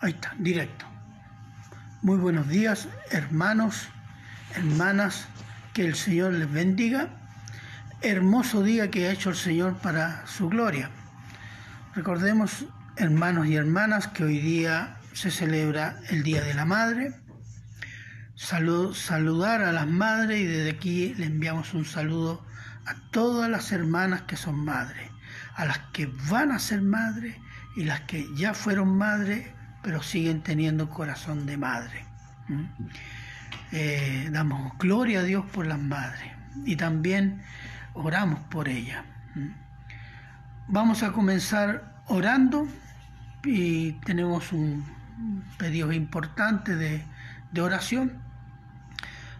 Ahí está, directo. Muy buenos días, hermanos, hermanas, que el Señor les bendiga. Hermoso día que ha hecho el Señor para su gloria. Recordemos, hermanos y hermanas, que hoy día se celebra el Día de la Madre. Saludar a las madres, y desde aquí le enviamos un saludo a todas las hermanas que son madres, a las que van a ser madres y las que ya fueron madres pero siguen teniendo corazón de madre. Damos gloria a Dios por las madres y también oramos por ellas. Vamos a comenzar orando y tenemos un pedido importante de oración.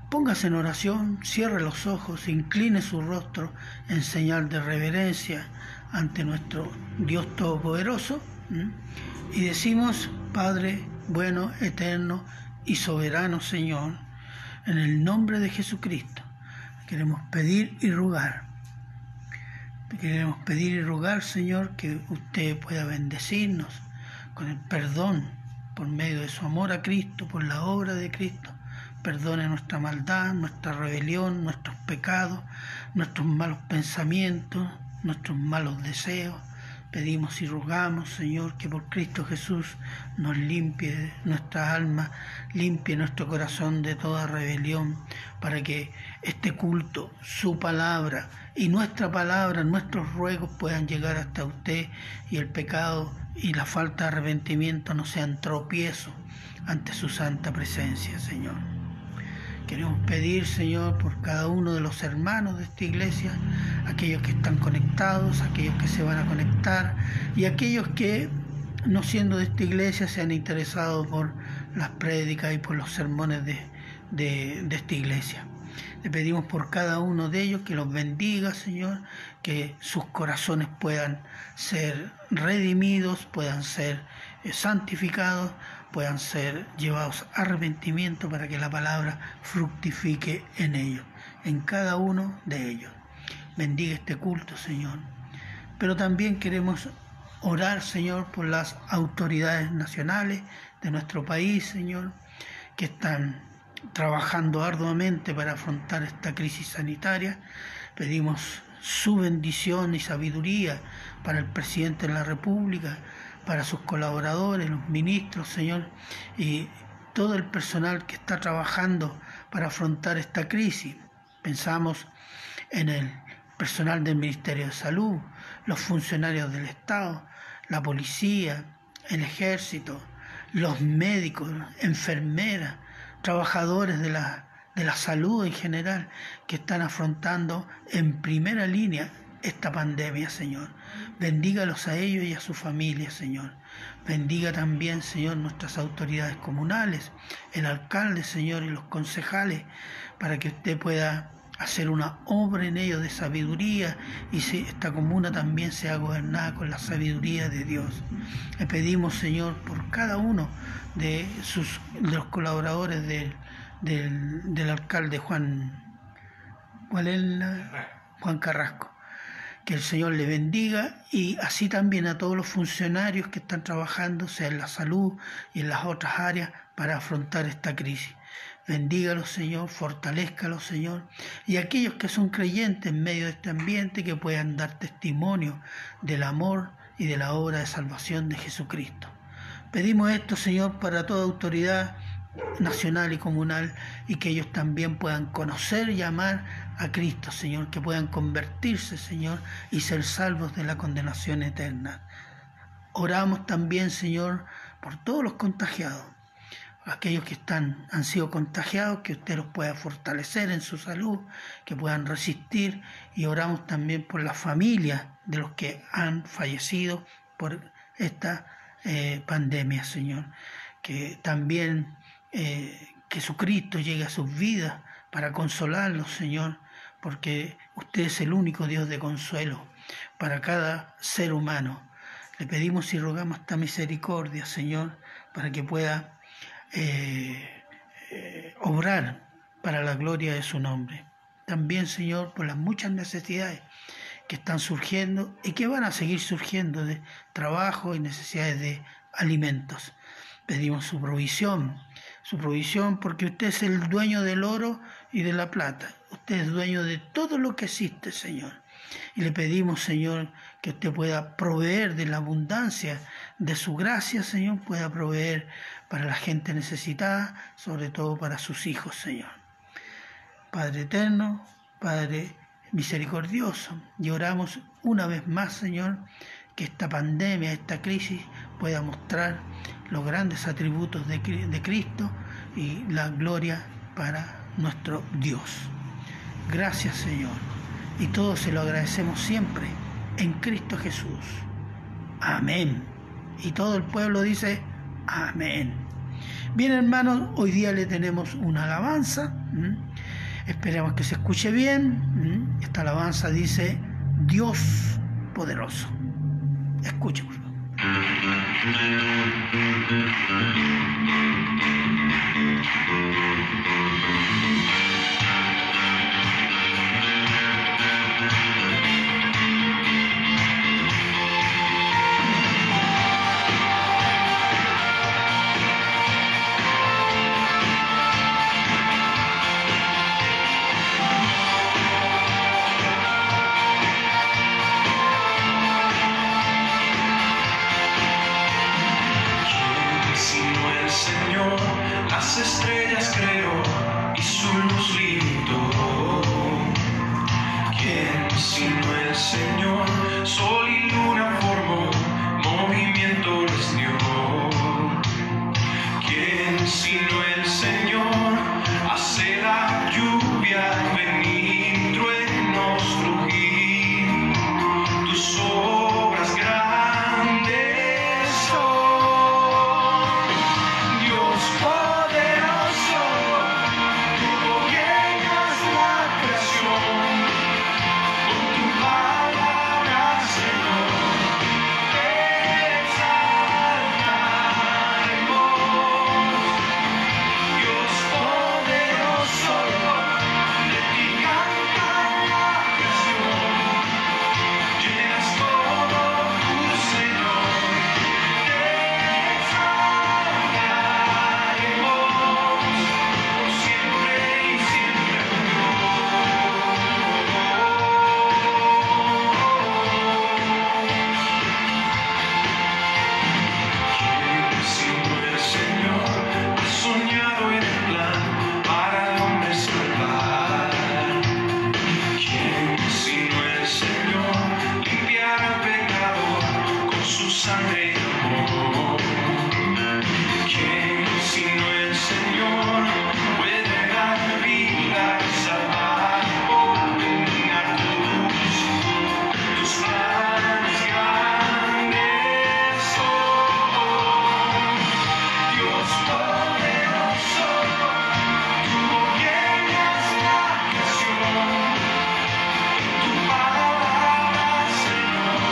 Póngase en oración, cierre los ojos, incline su rostro en señal de reverencia ante nuestro Dios Todopoderoso y decimos: Padre bueno, eterno y soberano Señor, en el nombre de Jesucristo, queremos pedir y rogar. Queremos pedir y rogar, Señor, que usted pueda bendecirnos con el perdón por medio de su amor a Cristo, por la obra de Cristo. Perdone nuestra maldad, nuestra rebelión, nuestros pecados, nuestros malos pensamientos, nuestros malos deseos. Pedimos y rogamos, Señor, que por Cristo Jesús nos limpie nuestra alma, limpie nuestro corazón de toda rebelión, para que este culto, su palabra y nuestra palabra, nuestros ruegos puedan llegar hasta usted y el pecado y la falta de arrepentimiento no sean tropiezo ante su santa presencia, Señor. Queremos pedir, Señor, por cada uno de los hermanos de esta iglesia, aquellos que están conectados, aquellos que se van a conectar y aquellos que, no siendo de esta iglesia, se han interesado por las prédicas y por los sermones de esta iglesia. Le pedimos por cada uno de ellos que los bendiga, Señor, que sus corazones puedan ser redimidos, puedan ser santificados, puedan ser llevados a arrepentimiento, para que la palabra fructifique en ellos, en cada uno de ellos. Bendiga este culto, Señor. Pero también queremos orar, Señor, por las autoridades nacionales de nuestro país, Señor, que están trabajando arduamente para afrontar esta crisis sanitaria. Pedimos su bendición y sabiduría para el presidente de la República, para sus colaboradores, los ministros, Señor, y todo el personal que está trabajando para afrontar esta crisis. Pensamos en el personal del Ministerio de Salud, los funcionarios del Estado, la policía, el ejército, los médicos, enfermeras, trabajadores de la salud en general, que están afrontando en primera línea esta pandemia, Señor. Bendígalos a ellos y a sus familias, Señor. Bendiga también, Señor, nuestras autoridades comunales, el alcalde, Señor, y los concejales, para que usted pueda hacer una obra en ellos de sabiduría y esta comuna también sea gobernada con la sabiduría de Dios. Le pedimos, Señor, por cada uno de los colaboradores del alcalde Juan Carrasco, que el Señor le bendiga, y así también a todos los funcionarios que están trabajando, sea en la salud y en las otras áreas, para afrontar esta crisis. Bendígalos, Señor, fortalézcalos, Señor, y aquellos que son creyentes en medio de este ambiente, que puedan dar testimonio del amor y de la obra de salvación de Jesucristo. Pedimos esto, Señor, para toda autoridad nacional y comunal, y que ellos también puedan conocer y amar a Cristo, Señor, que puedan convertirse, Señor, y ser salvos de la condenación eterna. Oramos también, Señor, por todos los contagiados, aquellos que han sido contagiados, que usted los pueda fortalecer en su salud, que puedan resistir, y oramos también por las familias de los que han fallecido por esta pandemia, Señor, que también Jesucristo llegue a sus vidas para consolarlos, Señor, porque usted es el único Dios de consuelo para cada ser humano. Le pedimos y rogamos esta misericordia, Señor, para que pueda obrar para la gloria de su nombre. También, Señor, por las muchas necesidades que están surgiendo y que van a seguir surgiendo, de trabajo y necesidades de alimentos. Pedimos su provisión porque usted es el dueño del oro y de la plata. Usted es dueño de todo lo que existe, Señor. Y le pedimos, Señor, que usted pueda proveer de la abundancia de su gracia, Señor, pueda proveer para la gente necesitada, sobre todo para sus hijos, Señor. Padre eterno, Padre misericordioso, y oramos una vez más, Señor, que esta pandemia, esta crisis pueda mostrar los grandes atributos de Cristo y la gloria para nuestro Dios. Gracias, Señor, y todo se lo agradecemos siempre en Cristo Jesús. Amén. Y todo el pueblo dice amén. Bien, hermanos, hoy día le tenemos una alabanza. Esperemos que se escuche bien. Esta alabanza dice Dios poderoso. Escuche, por favor. Las estrellas creó y su luz limitó. ¿Quién sino el Señor? Sol y luna formó, movimiento les dio. ¿Quién sino el Señor? Hace la lluvia venir, truenos rugir, tus obras grandes son. Dios poderoso, tú gobiernas la creación, con tu palabra, Señor, te exaltaremos. Dios poderoso, de ti canta la creación, llenas todo tu Señor, te exaltaremos por siempre y siempre. ¿Quién sino el Señor ha soñado en el plan para el hombre salvar? ¿Quién sino el Señor limpiará el pecado con su sangre y amor? ¿Quién sino el Señor puede dar vida y salvar por una cruz? Tus planes grandes son. Dios poderoso, tú gobiernas la creación, tu palabra, Señor,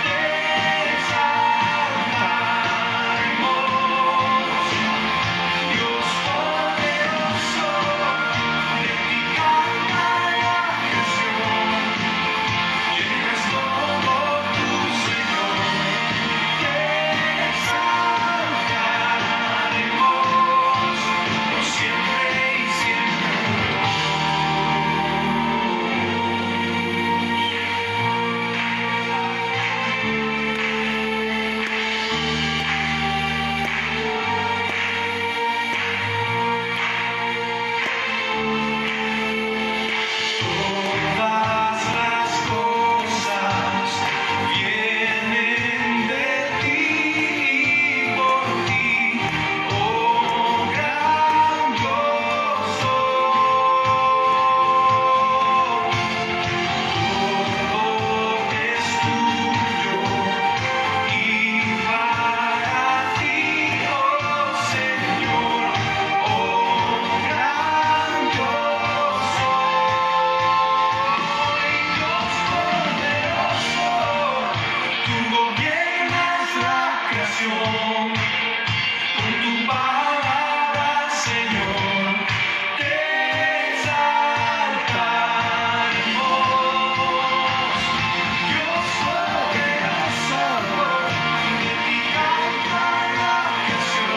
te exaltaremos. Dios poderoso, de ti canta la creación, llenas todo tu Señor, te exaltaremos por siempre y siempre. Todas las cosas vienen de ti y por ti, oh gran Dios todo es tuyo y para ti, oh Señor, oh gran Dios Dios poderoso, tú gobiernas la creación, con tu palabra, Señor, te exaltaremos. Dios poderoso, de ti canta la creación,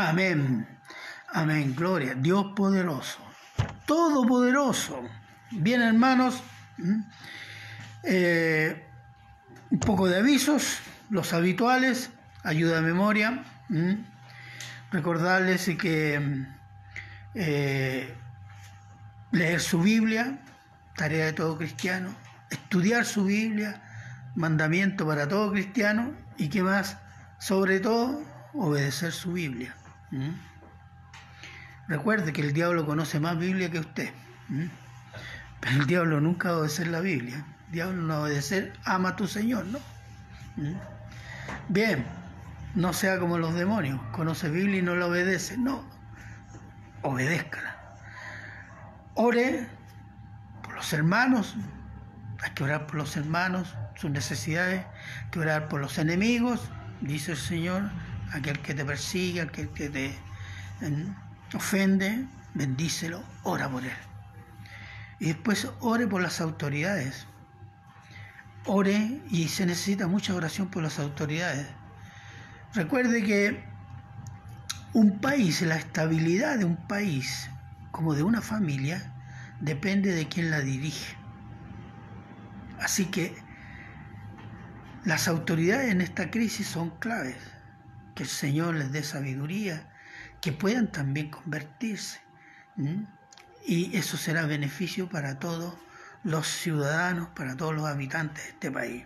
Amén. Amén. Gloria. Dios poderoso. Todopoderoso. Bien, hermanos. Un poco de avisos, los habituales, ayuda de memoria. Recordarles que leer su Biblia, tarea de todo cristiano, estudiar su Biblia, mandamiento para todo cristiano, y qué más, sobre todo, obedecer su Biblia. Recuerde que el diablo conoce más Biblia que usted, pero el diablo nunca va a obedecer la Biblia. El diablo no va a obedecer, ama a tu Señor, ¿no? Bien, no sea como los demonios, conoce Biblia y no la obedece, no, obedézcala. Ore por los hermanos, hay que orar por los hermanos, sus necesidades, hay que orar por los enemigos, dice el Señor, aquel que te persigue, aquel que te ofende, bendícelo, ora por él. Y después ore por las autoridades, ore, y se necesita mucha oración por las autoridades. Recuerde que un país, la estabilidad de un país, como de una familia, depende de quién la dirige. Así que las autoridades en esta crisis son claves. Que el Señor les dé sabiduría, que puedan también convertirse. Y eso será beneficio para todos los ciudadanos, para todos los habitantes de este país.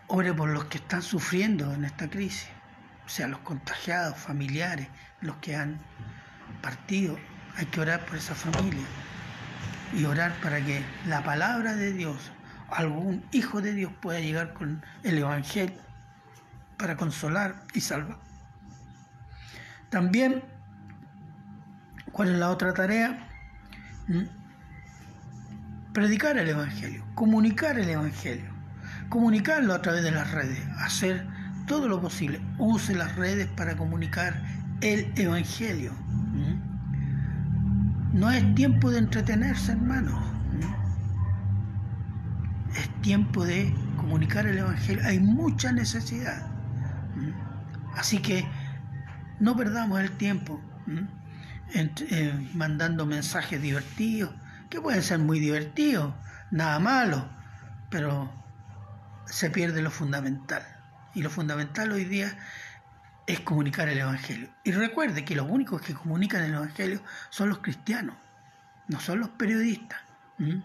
Ore por los que están sufriendo en esta crisis, o sea, los contagiados, familiares, los que han partido. Hay que orar por esa familia y orar para que la palabra de Dios, algún hijo de Dios, pueda llegar con el Evangelio para consolar y salvar. También, ¿cuál es la otra tarea? Predicar el Evangelio, comunicar el Evangelio, comunicarlo a través de las redes, hacer todo lo posible. Use las redes para comunicar el Evangelio. No es tiempo de entretenerse, hermanos. Es tiempo de comunicar el Evangelio. Hay mucha necesidad. Así que no perdamos el tiempo mandando mensajes divertidos, que pueden ser muy divertidos, nada malo, pero se pierde lo fundamental. Y lo fundamental hoy día es comunicar el Evangelio. Y recuerde que los únicos que comunican el Evangelio son los cristianos, no son los periodistas. No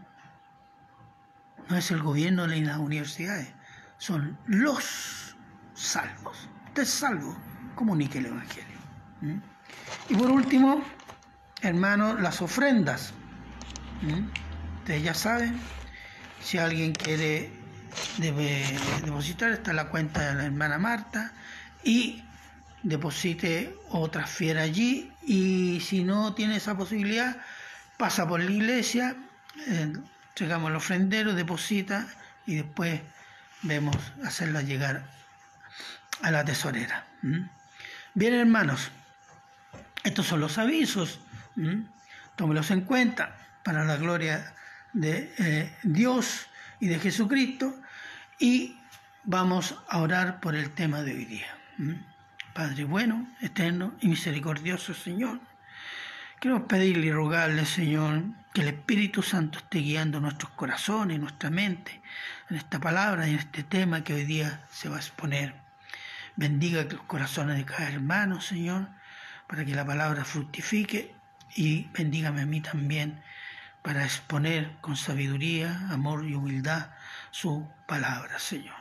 es el gobierno ni las universidades, son los salvos. Usted es salvo, comunique el Evangelio. Y por último, hermanos, las ofrendas. Ustedes ya saben, si alguien quiere depositar, está la cuenta de la hermana Marta, y deposite o transfiera allí, y si no tiene esa posibilidad, pasa por la iglesia, llegamos al ofrendero, deposita, y después vemos hacerla llegar a la tesorera. Bien, hermanos, estos son los avisos. Tómelos en cuenta para la gloria de Dios y de Jesucristo, y vamos a orar por el tema de hoy día. Padre bueno, eterno y misericordioso Señor, queremos pedirle y rogarle, Señor, que el Espíritu Santo esté guiando nuestros corazones, nuestra mente, en esta palabra y en este tema que hoy día se va a exponer. Bendiga los corazones de cada hermano, Señor, para que la palabra fructifique, y bendígame a mí también para exponer con sabiduría, amor y humildad su palabra, Señor.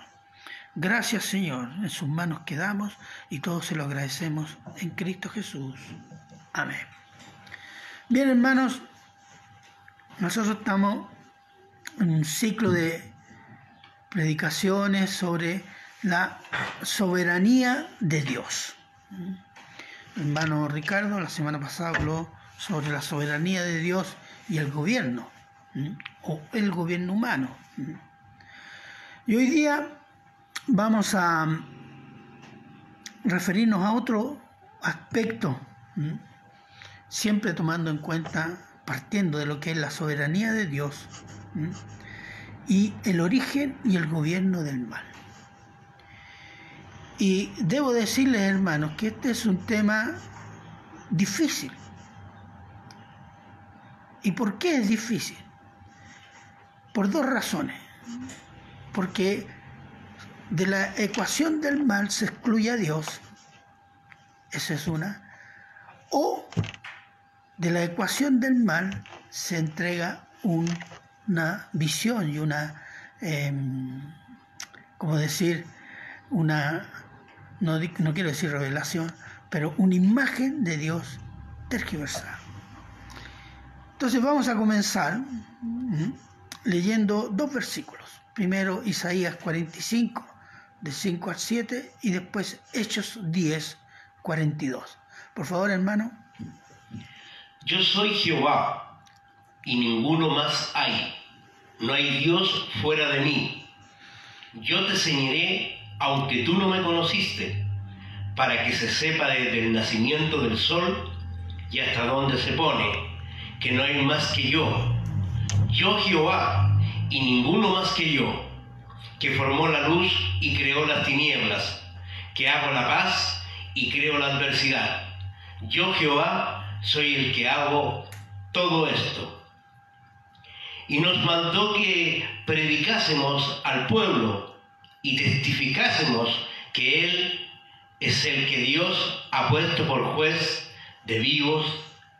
Gracias, Señor, en sus manos quedamos y todos se lo agradecemos en Cristo Jesús. Amén. Bien, hermanos, nosotros estamos en un ciclo de predicaciones sobre la soberanía de Dios. El hermano Ricardo la semana pasada habló sobre la soberanía de Dios y el gobierno, o el gobierno humano. Y hoy día vamos a referirnos a otro aspecto, siempre tomando en cuenta, partiendo de lo que es la soberanía de Dios y el origen y el gobierno del mal. Y debo decirles, hermanos, que este es un tema difícil. ¿Y por qué es difícil? Por dos razones. Porque de la ecuación del mal se excluye a Dios, esa es una, o de la ecuación del mal se entrega una visión y una, ¿cómo decir? Una, no quiero decir revelación, pero una imagen de Dios tergiversada. Entonces vamos a comenzar leyendo dos versículos. Primero Isaías 45, de 5 al 7, y después Hechos 10, 42. Por favor, hermano. Yo soy Jehová, y ninguno más hay. No hay Dios fuera de mí. Yo te ceñiré, aunque tú no me conociste, para que se sepa desde el nacimiento del sol y hasta donde se pone, que no hay más que yo. Yo Jehová, y ninguno más que yo, que formó la luz y creó las tinieblas, que hago la paz y creo la adversidad. Yo Jehová soy el que hago todo esto. Y nos mandó que predicásemos al pueblo y testificásemos que Él es el que Dios ha puesto por juez de vivos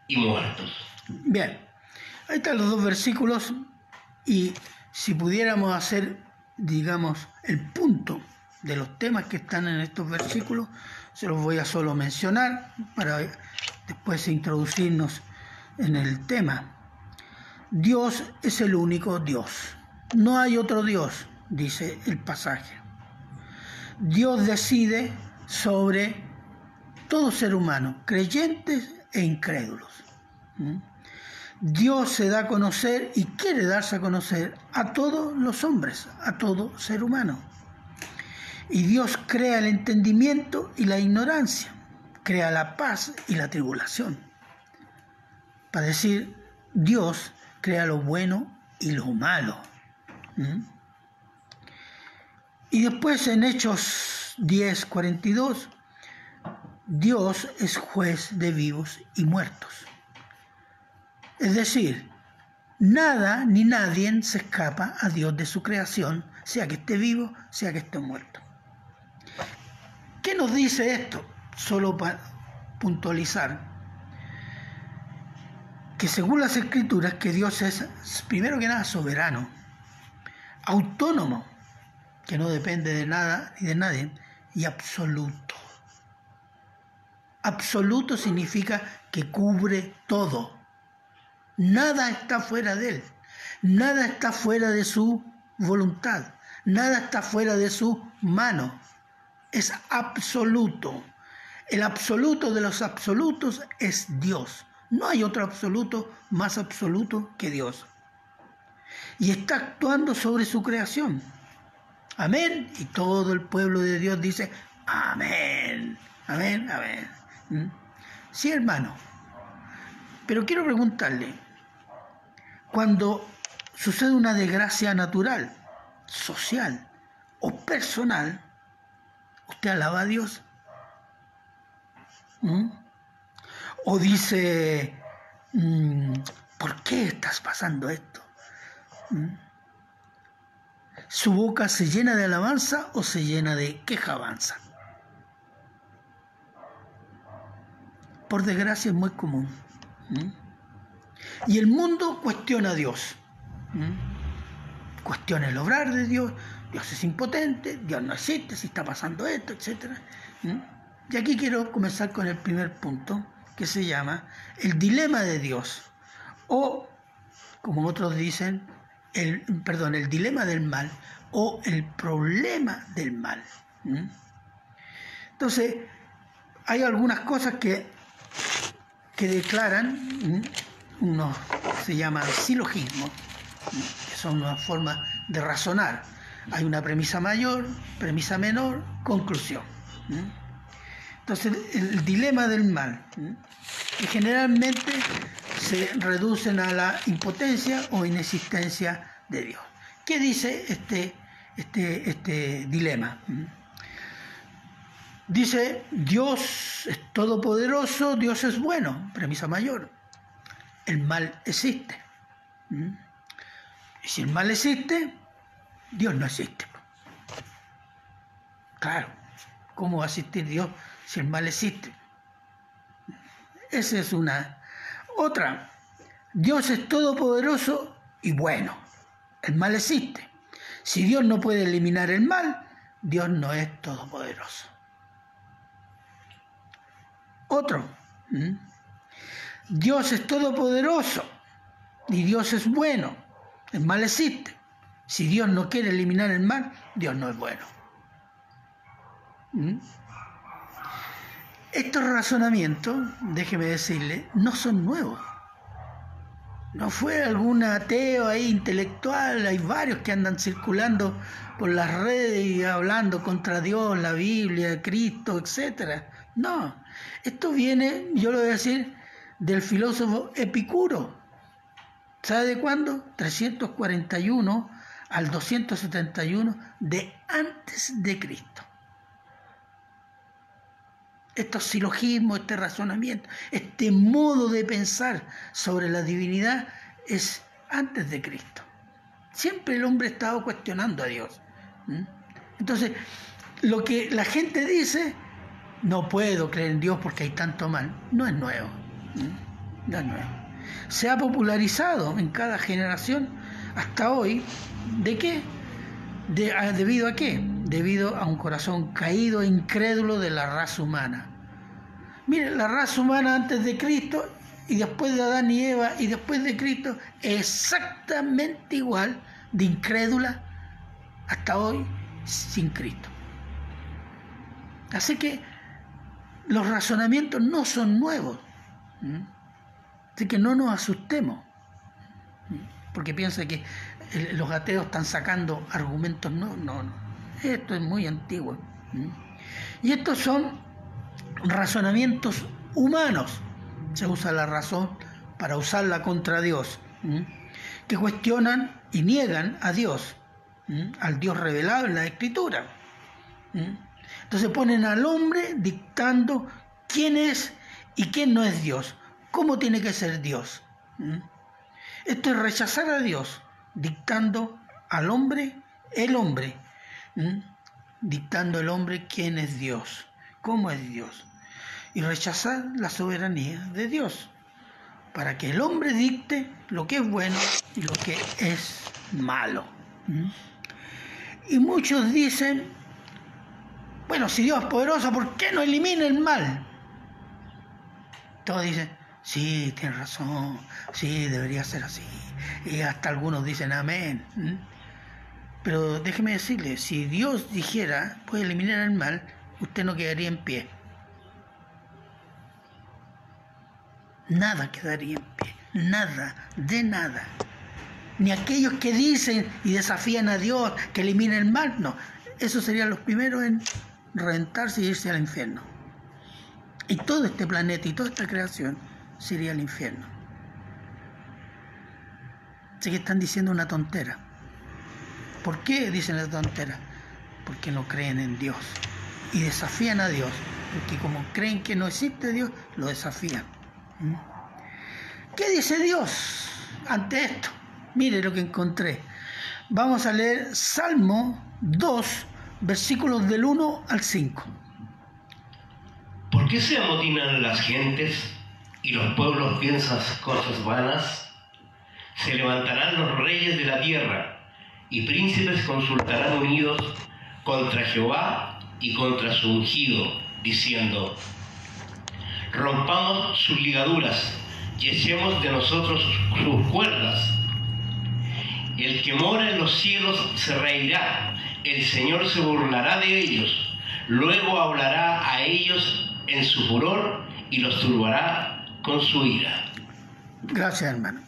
y muertos. Bien, ahí están los dos versículos, y si pudiéramos hacer, digamos, el punto de los temas que están en estos versículos, se los voy a solo mencionar para después introducirnos en el tema. Dios es el único Dios. No hay otro Dios, dice el pasaje. Dios decide sobre todo ser humano, creyentes e incrédulos. Dios se da a conocer y quiere darse a conocer a todos los hombres, a todo ser humano. Y Dios crea el entendimiento y la ignorancia, crea la paz y la tribulación. Para decir, Dios crea lo bueno y lo malo. Y después en Hechos 10, 42, Dios es juez de vivos y muertos. Es decir, nada ni nadie se escapa a Dios de su creación, sea que esté vivo, sea que esté muerto. ¿Qué nos dice esto? Solo para puntualizar que según las Escrituras, que Dios es, primero que nada, soberano, autónomo, que no depende de nada ni de nadie, y absoluto. Absoluto significa que cubre todo. Nada está fuera de Él. Nada está fuera de su voluntad. Nada está fuera de su mano. Es absoluto. El absoluto de los absolutos es Dios. No hay otro absoluto más absoluto que Dios. Y está actuando sobre su creación. Amén. Y todo el pueblo de Dios dice amén. Amén, amén. Sí, hermano. Pero quiero preguntarle, cuando sucede una desgracia natural, social o personal, ¿usted alaba a Dios? O dice, ¿por qué estás pasando esto? ¿Su boca se llena de alabanza o se llena de quejabanza? Por desgracia es muy común. Y el mundo cuestiona a Dios. Cuestiona el obrar de Dios. Dios es impotente, Dios no existe, si está pasando esto, etc. Y aquí quiero comenzar con el primer punto, que se llama el dilema de Dios, o, como otros dicen, el dilema del mal, o el problema del mal. Entonces, hay algunas cosas que declaran, unos se llaman silogismos, que son una forma de razonar. Hay una premisa mayor, premisa menor, conclusión. Entonces, el dilema del mal, que generalmente se reducen a la impotencia o inexistencia de Dios. ¿Qué dice este dilema? Dice, Dios es todopoderoso, Dios es bueno, premisa mayor. El mal existe. Y si el mal existe, Dios no existe. Claro, ¿cómo va a existir Dios si el mal existe? Esa es una. Otra, Dios es todopoderoso y bueno. El mal existe. Si Dios no puede eliminar el mal, Dios no es todopoderoso. Otro, Dios es todopoderoso y Dios es bueno. El mal existe. Si Dios no quiere eliminar el mal, Dios no es bueno. Estos razonamientos, déjeme decirle, no son nuevos. No fue algún ateo ahí intelectual, hay varios que andan circulando por las redes y hablando contra Dios, la Biblia, Cristo, etc. No, esto viene, yo lo voy a decir, del filósofo Epicuro. ¿Sabe de cuándo? 341 al 271 de antes de Cristo. Estos silogismos, este razonamiento, este modo de pensar sobre la divinidad es antes de Cristo. Siempre el hombre ha estado cuestionando a Dios. Entonces, lo que la gente dice, no puedo creer en Dios porque hay tanto mal, no es nuevo. No es nuevo. Se ha popularizado en cada generación hasta hoy. ¿De qué? ¿Debido a qué? Debido a un corazón caído e incrédulo de la raza humana. Mire, la raza humana antes de Cristo y después de Adán y Eva y después de Cristo es exactamente igual de incrédula hasta hoy sin Cristo. Así que los razonamientos no son nuevos. Así que no nos asustemos, porque piensa que los ateos están sacando argumentos. No. Esto es muy antiguo. Y estos son razonamientos humanos. Se usa la razón para usarla contra Dios, que cuestionan y niegan a Dios, al Dios revelado en la Escritura. Entonces ponen al hombre dictando quién es y quién no es Dios, cómo tiene que ser Dios. Esto es rechazar a Dios, dictando al hombre, dictando al hombre quién es Dios, cómo es Dios, y rechazar la soberanía de Dios, para que el hombre dicte lo que es bueno y lo que es malo. Y muchos dicen, bueno, si Dios es poderoso, ¿por qué no elimina el mal? Todos dicen, sí, tienes razón, sí, debería ser así. Y hasta algunos dicen amén. Pero déjeme decirle, si Dios dijera, puede eliminar el mal, usted no quedaría en pie. Nada quedaría en pie, nada, de nada. Ni aquellos que dicen y desafían a Dios que elimine el mal, no. Esos serían los primeros en reventarse y irse al infierno. Y todo este planeta y toda esta creación sería el infierno. Así que están diciendo una tontera. ¿Por qué dicen la tontera? Porque no creen en Dios y desafían a Dios, porque como creen que no existe Dios, lo desafían. ¿Qué dice Dios ante esto? Mire lo que encontré. Vamos a leer Salmo 2, versículos del 1 al 5. ¿Por qué se amotinan las gentes y los pueblos piensan cosas vanas? Se levantarán los reyes de la tierra y príncipes consultarán unidos contra Jehová y contra su ungido, diciendo: rompamos sus ligaduras y echemos de nosotros sus cuerdas. El que mora en los cielos se reirá, el Señor se burlará de ellos, luego hablará a ellos en su furor y los turbará con su ira. Gracias, hermano.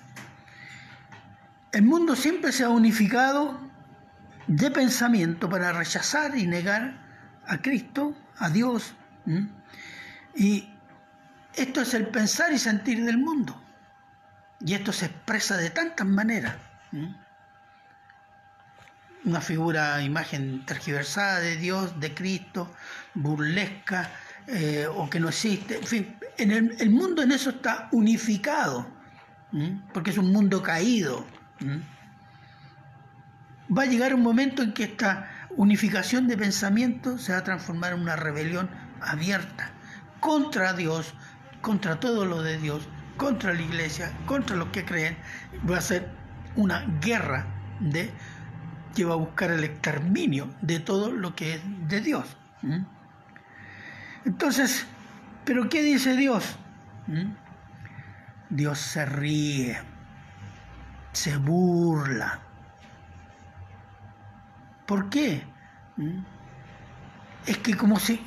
El mundo siempre se ha unificado de pensamiento para rechazar y negar a Cristo, a Dios. Y esto es el pensar y sentir del mundo. Y esto se expresa de tantas maneras. una figura, imagen tergiversada de Dios, de Cristo, burlesca, o que no existe. En fin, el mundo en eso está unificado, porque es un mundo caído. Va a llegar un momento en que esta unificación de pensamiento se va a transformar en una rebelión abierta contra Dios, contra todo lo de Dios, contra la iglesia, contra los que creen. Va a ser una guerra que va a buscar el exterminio de todo lo que es de Dios. Entonces, ¿pero qué dice Dios? Dios se ríe, se burla. ¿Por qué? Es que como si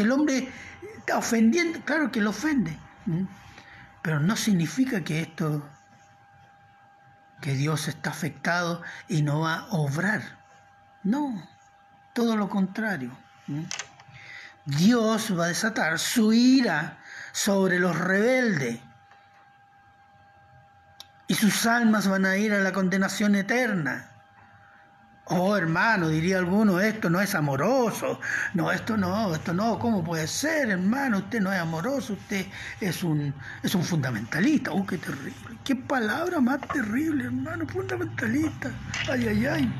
el hombre está ofendiendo, claro que lo ofende, pero no significa que Dios está afectado y no va a obrar. No, todo lo contrario. Dios va a desatar su ira sobre los rebeldes y sus almas van a ir a la condenación eterna. Oh, hermano, diría alguno, esto no es amoroso. No, esto no. ¿Cómo puede ser, hermano? Usted no es amoroso, usted es un fundamentalista. Oh, qué terrible. Qué palabra más terrible, hermano, fundamentalista. Ay, ay, ay.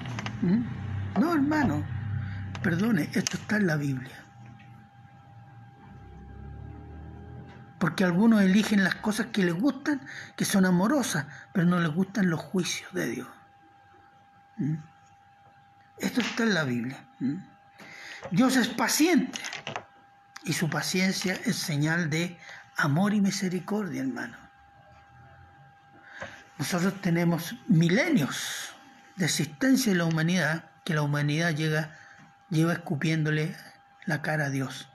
No, hermano, perdone, esto está en la Biblia. Porque algunos eligen las cosas que les gustan, que son amorosas, pero no les gustan los juicios de Dios. Esto está en la Biblia. Dios es paciente y su paciencia es señal de amor y misericordia, hermano. Nosotros tenemos milenios de existencia en la humanidad, que la humanidad lleva escupiéndole la cara a Dios.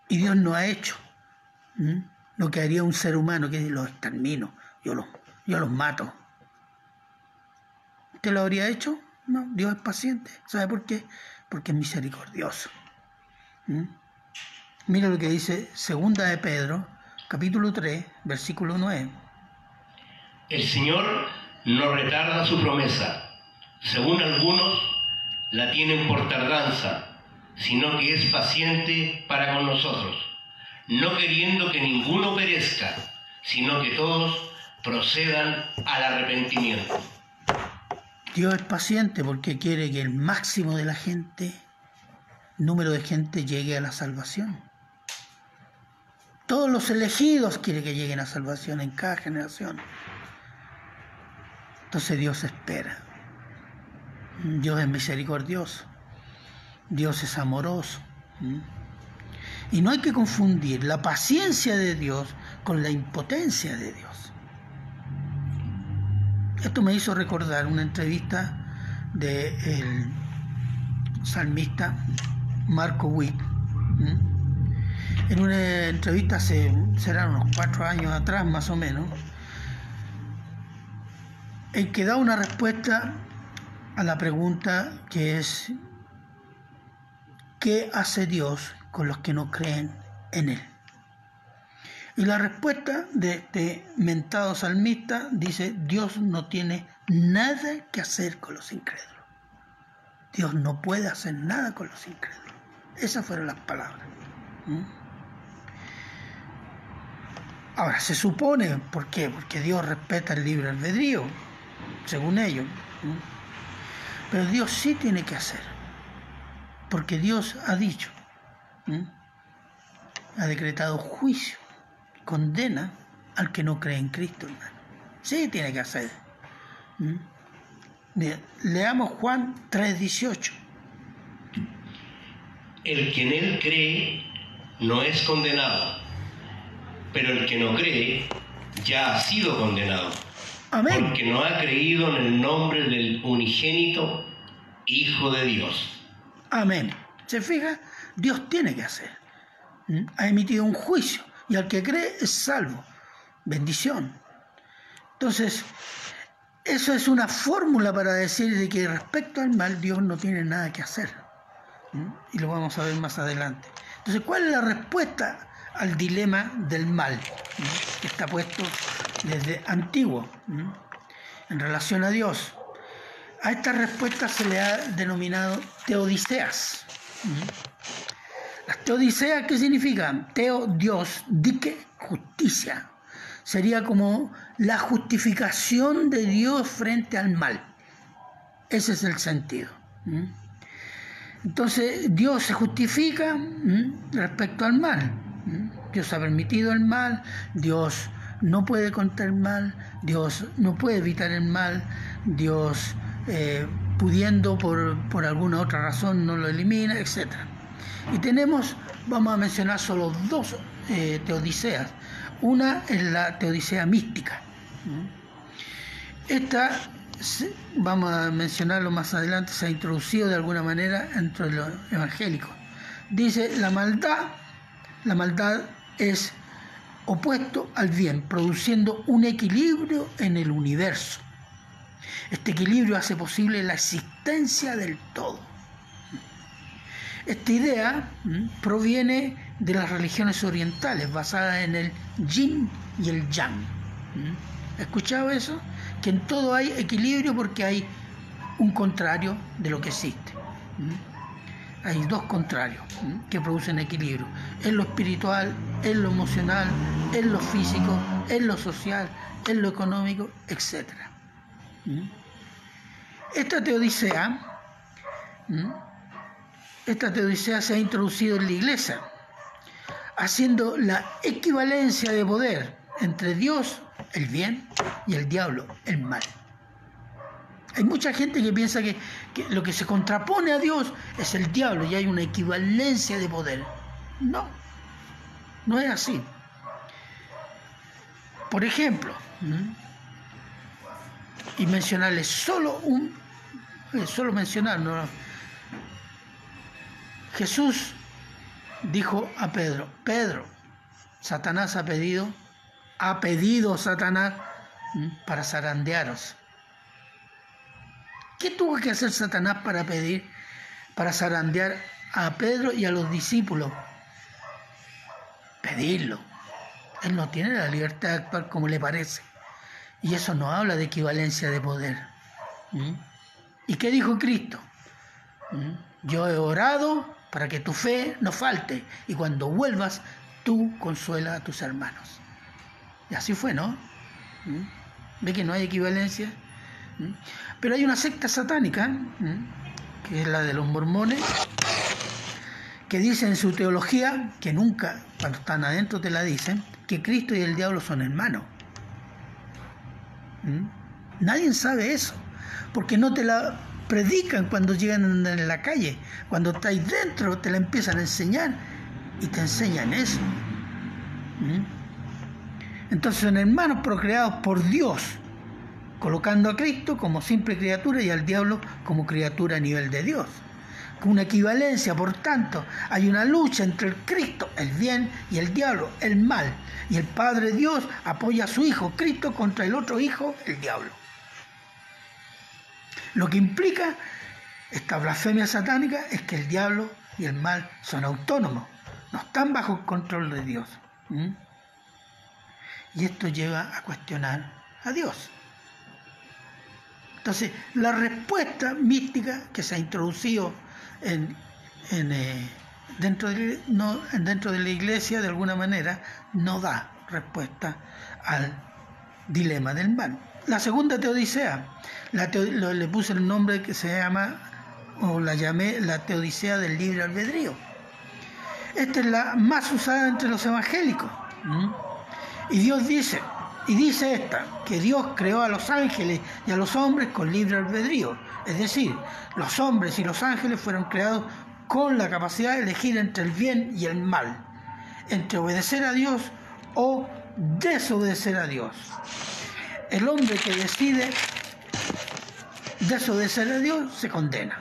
Y Dios no ha hecho lo que haría un ser humano, que es los extermino, yo los mato. ¿Usted lo habría hecho? No, Dios es paciente. ¿Sabe por qué? Porque es misericordioso. Mira lo que dice 2 de Pedro, capítulo 3, versículo 9. El Señor no retarda su promesa, según algunos la tienen por tardanza, sino que es paciente para con nosotros, no queriendo que ninguno perezca, sino que todos procedan al arrepentimiento. Dios es paciente porque quiere que el máximo de la gente, número de gente, llegue a la salvación. Todos los elegidos quiere que lleguen a salvación en cada generación. Entonces Dios espera. Dios es misericordioso. Dios es amoroso. Y no hay que confundir la paciencia de Dios con la impotencia de Dios. Esto me hizo recordar una entrevista del salmista Marco Witt. En una entrevista serán unos 4 años atrás más o menos, en que da una respuesta a la pregunta que es: ¿qué hace Dios con los que no creen en Él? Y la respuesta de este mentado salmista dice: Dios no tiene nada que hacer con los incrédulos. Dios no puede hacer nada con los incrédulos. Esas fueron las palabras. Ahora, se supone, ¿por qué? Porque Dios respeta el libre albedrío, según ellos. Pero Dios sí tiene que hacer, porque Dios ha dicho, ha decretado juicio, condena al que no cree en Cristo, hermano. Sí tiene que hacer. Leamos Juan 3:18. El que en él cree no es condenado, pero el que no cree ya ha sido condenado. Amén. Porque no ha creído en el nombre del unigénito Hijo de Dios. Amén. ¿Se fija? Dios tiene que hacer. Ha emitido un juicio y al que cree es salvo. Bendición. Entonces, eso es una fórmula para decir de que respecto al mal Dios no tiene nada que hacer. Y lo vamos a ver más adelante. Entonces, ¿cuál es la respuesta al dilema del mal? Que está puesto desde antiguo en relación a Dios. A esta respuesta se le ha denominado teodiceas. Las teodiceas, ¿qué significan? Teo, Dios, dique, justicia. Sería como la justificación de Dios frente al mal. Ese es el sentido. Entonces, Dios se justifica respecto al mal. Dios ha permitido el mal, Dios no puede contra el mal, Dios no puede evitar el mal, Dios pudiendo por alguna otra razón no lo elimina, etc. Y vamos a mencionar solo dos teodiceas. Una es la teodicea mística. Esta, vamos a mencionarlo más adelante, se ha introducido de alguna manera entre los evangélicos. Dice, la maldad es opuesto al bien, produciendo un equilibrio en el universo. Este equilibrio hace posible la existencia del todo. Esta idea proviene de las religiones orientales, basadas en el yin y el yang. ¿Has escuchado eso? Que en todo hay equilibrio porque hay un contrario de lo que existe. Hay dos contrarios que producen equilibrio, en lo espiritual, en lo emocional, en lo físico, en lo social, en lo económico, etc. Esta teodicea se ha introducido en la Iglesia, haciendo la equivalencia de poder entre Dios, el bien, y el diablo, el mal. Hay mucha gente que piensa que lo que se contrapone a Dios es el diablo y hay una equivalencia de poder. No, no es así. Por ejemplo, y mencionarles solo mencionar, ¿no? Jesús dijo a Pedro, Satanás ha pedido Satanás para zarandearos. ¿Qué tuvo que hacer Satanás para zarandear a Pedro y a los discípulos? Pedirlo. Él no tiene la libertad de actuar como le parece. Y eso no habla de equivalencia de poder. ¿Y qué dijo Cristo? Yo he orado para que tu fe no falte y cuando vuelvas tú consuela a tus hermanos. Y así fue, ¿no? ¿Ve que no hay equivalencia? Pero hay una secta satánica, que es la de los mormones, que dice en su teología, que nunca, cuando están adentro te la dicen, que Cristo y el diablo son hermanos. Nadie sabe eso, porque no te la predican cuando llegan en la calle. Cuando estáis dentro te la empiezan a enseñar y te enseñan eso. Entonces son hermanos procreados por Dios, colocando a Cristo como simple criatura y al diablo como criatura a nivel de Dios. Con una equivalencia, por tanto, hay una lucha entre el Cristo, el bien, y el diablo, el mal. Y el Padre Dios apoya a su Hijo, Cristo, contra el otro Hijo, el diablo. Lo que implica esta blasfemia satánica es que el diablo y el mal son autónomos, no están bajo el control de Dios. Y esto lleva a cuestionar a Dios. Entonces, la respuesta mística que se ha introducido dentro de la Iglesia, de alguna manera, no da respuesta al dilema del mal. La segunda teodicea, le puse el nombre que se llama, o la llamé la teodicea del libre albedrío. Esta es la más usada entre los evangélicos. Y Dios dice que Dios creó a los ángeles y a los hombres con libre albedrío. Es decir, los hombres y los ángeles fueron creados con la capacidad de elegir entre el bien y el mal, entre obedecer a Dios o desobedecer a Dios. El hombre que decide desobedecer a Dios se condena.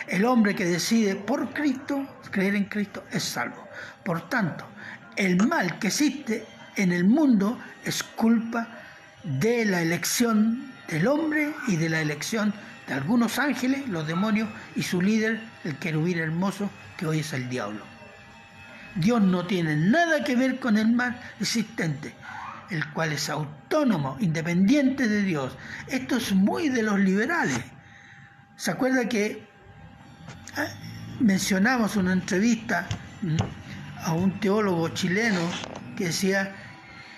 El hombre que decide por Cristo, creer en Cristo, es salvo. Por tanto, el mal que existe en el mundo es culpa de la elección del hombre y de la elección de algunos ángeles, los demonios, y su líder, el querubín hermoso, que hoy es el diablo. Dios no tiene nada que ver con el mal existente, el cual es autónomo, independiente de Dios. Esto es muy de los liberales. ¿Se acuerda que mencionamos una entrevista a un teólogo chileno que decía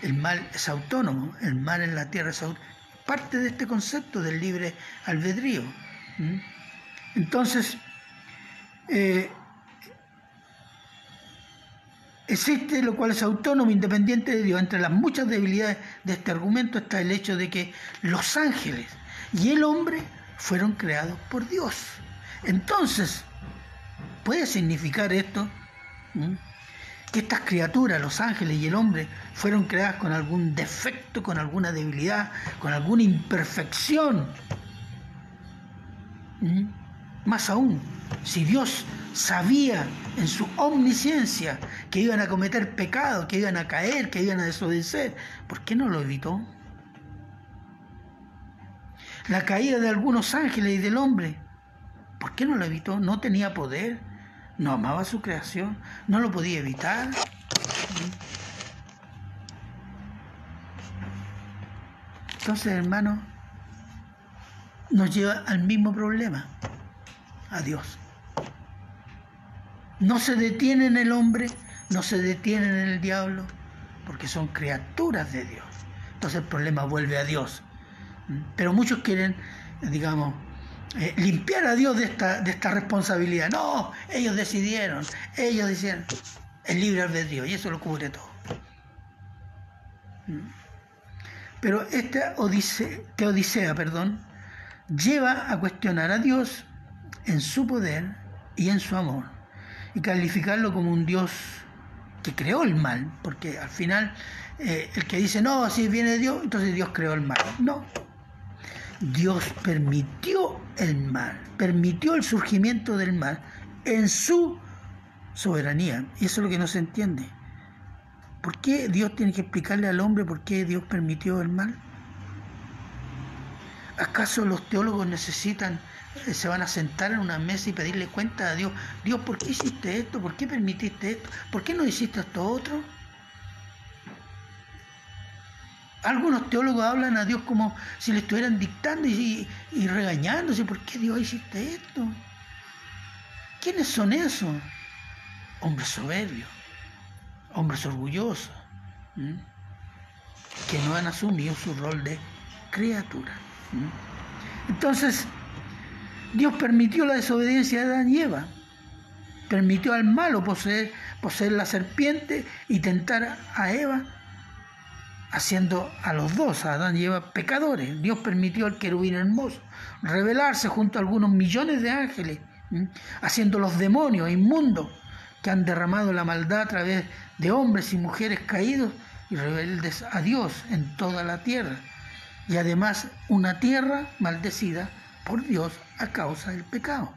el mal es autónomo, el mal en la tierra es autónomo? Parte de este concepto del libre albedrío. Entonces, existe lo cual es autónomo, independiente de Dios. Entre las muchas debilidades de este argumento está el hecho de que los ángeles y el hombre fueron creados por Dios. Entonces, ¿puede significar esto? Que estas criaturas, los ángeles y el hombre, fueron creadas con algún defecto, con alguna debilidad, con alguna imperfección. Más aún, si Dios sabía en su omnisciencia que iban a cometer pecado, que iban a caer, que iban a desobedecer, ¿por qué no lo evitó? La caída de algunos ángeles y del hombre, ¿por qué no lo evitó? ¿No tenía poder? ¿No amaba su creación? ¿No lo podía evitar? Entonces, hermano, nos lleva al mismo problema, a Dios. No se detiene en el hombre, no se detiene en el diablo, porque son criaturas de Dios. Entonces el problema vuelve a Dios. Pero muchos quieren, digamos, limpiar a Dios de esta responsabilidad. No, ellos decidieron el libre albedrío, y eso lo cubre todo. Pero esta Odisea, lleva a cuestionar a Dios en su poder y en su amor, y calificarlo como un Dios que creó el mal, porque al final el que dice, no, si viene Dios, entonces Dios creó el mal. No. Dios permitió el mal, permitió el surgimiento del mal en su soberanía. Y eso es lo que no se entiende. ¿Por qué Dios tiene que explicarle al hombre por qué Dios permitió el mal? ¿Acaso los teólogos se van a sentar en una mesa y pedirle cuenta a Dios? Dios, ¿por qué hiciste esto? ¿Por qué permitiste esto? ¿Por qué no hiciste esto otro? Algunos teólogos hablan a Dios como si le estuvieran dictando y regañándose. ¿Por qué Dios hiciste esto? ¿Quiénes son esos? Hombres soberbios, hombres orgullosos, que no han asumido su rol de criatura. Entonces, Dios permitió la desobediencia de Adán y Eva, permitió al malo poseer la serpiente y tentar a Eva, haciendo a los dos, a Adán y Eva, pecadores. Dios permitió al querubín hermoso rebelarse junto a algunos millones de ángeles, haciendo los demonios inmundos que han derramado la maldad a través de hombres y mujeres caídos y rebeldes a Dios en toda la tierra. Y además una tierra maldecida por Dios a causa del pecado.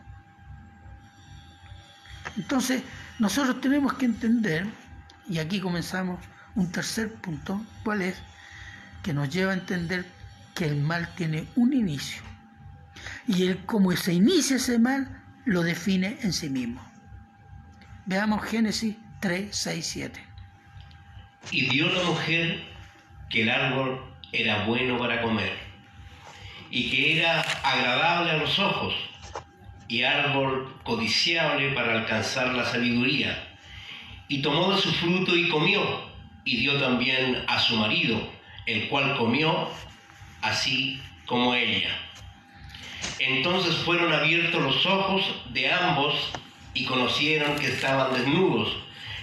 Entonces, nosotros tenemos que entender, y aquí comenzamos un tercer punto, ¿cuál es? Que nos lleva a entender que el mal tiene un inicio. Y cómo se inicia ese mal, lo define en sí mismo. Veamos Génesis 3, 6, 7. Y vio la mujer que el árbol era bueno para comer, y que era agradable a los ojos, y árbol codiciable para alcanzar la sabiduría. Y tomó de su fruto y comió, y dio también a su marido, el cual comió, así como ella. Entonces fueron abiertos los ojos de ambos, y conocieron que estaban desnudos.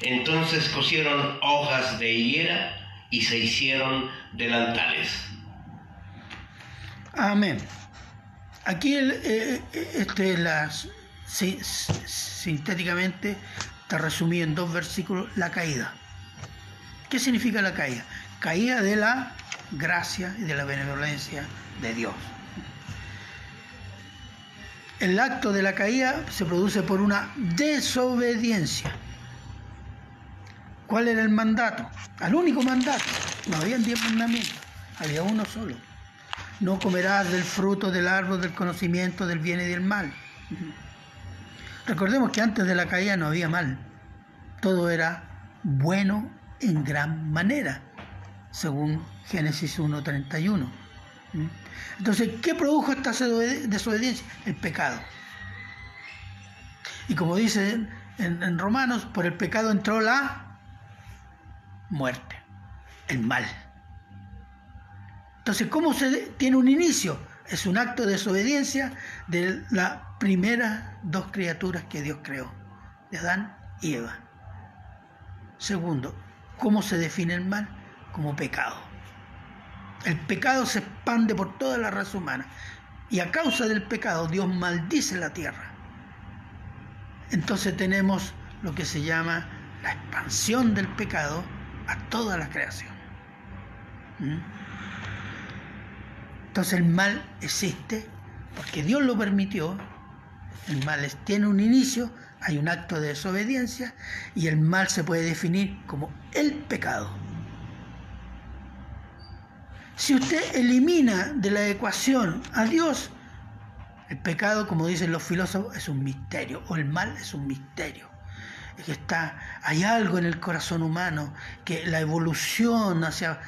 Entonces cosieron hojas de higuera, y se hicieron delantales. Amén. Aquí sintéticamente está resumido en 2 versículos la caída. ¿Qué significa la caída? Caída de la gracia y de la benevolencia de Dios. El acto de la caída se produce por una desobediencia. ¿Cuál era el mandato? Al único mandato. No habían 10 mandamientos, había uno solo. No comerás del fruto del árbol del conocimiento del bien y del mal. Recordemos que antes de la caída no había mal. Todo era bueno en gran manera, según Génesis 1:31. Entonces, ¿qué produjo esta desobediencia? El pecado. Y como dice en Romanos, por el pecado entró la muerte, el mal. Entonces, ¿cómo se tiene un inicio? Es un acto de desobediencia de las primeras dos criaturas que Dios creó, de Adán y Eva. Segundo, ¿cómo se define el mal? Como pecado. El pecado se expande por toda la raza humana y a causa del pecado Dios maldice la tierra. Entonces tenemos lo que se llama la expansión del pecado a toda la creación. Entonces el mal existe porque Dios lo permitió. El mal tiene un inicio, hay un acto de desobediencia y el mal se puede definir como el pecado. Si usted elimina de la ecuación a Dios, el pecado, como dicen los filósofos, es un misterio, o el mal es un misterio. Es que hay algo en el corazón humano, que la evolución hacia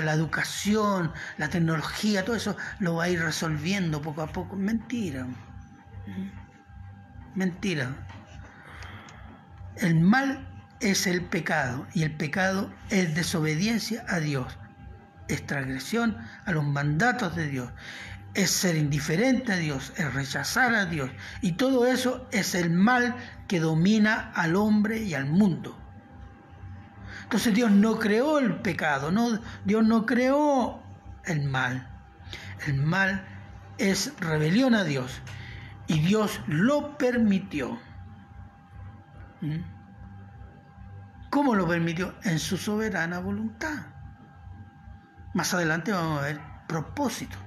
la educación, la tecnología, todo eso lo va a ir resolviendo poco a poco. Mentira. Mentira. El mal es el pecado, y el pecado es desobediencia a Dios, es transgresión a los mandatos de Dios, es ser indiferente a Dios, es rechazar a Dios, y todo eso es el mal que domina al hombre y al mundo. Entonces Dios no creó el pecado, Dios no creó el mal. El mal es rebelión a Dios y Dios lo permitió. ¿Cómo lo permitió? En su soberana voluntad. Más adelante vamos a ver propósito.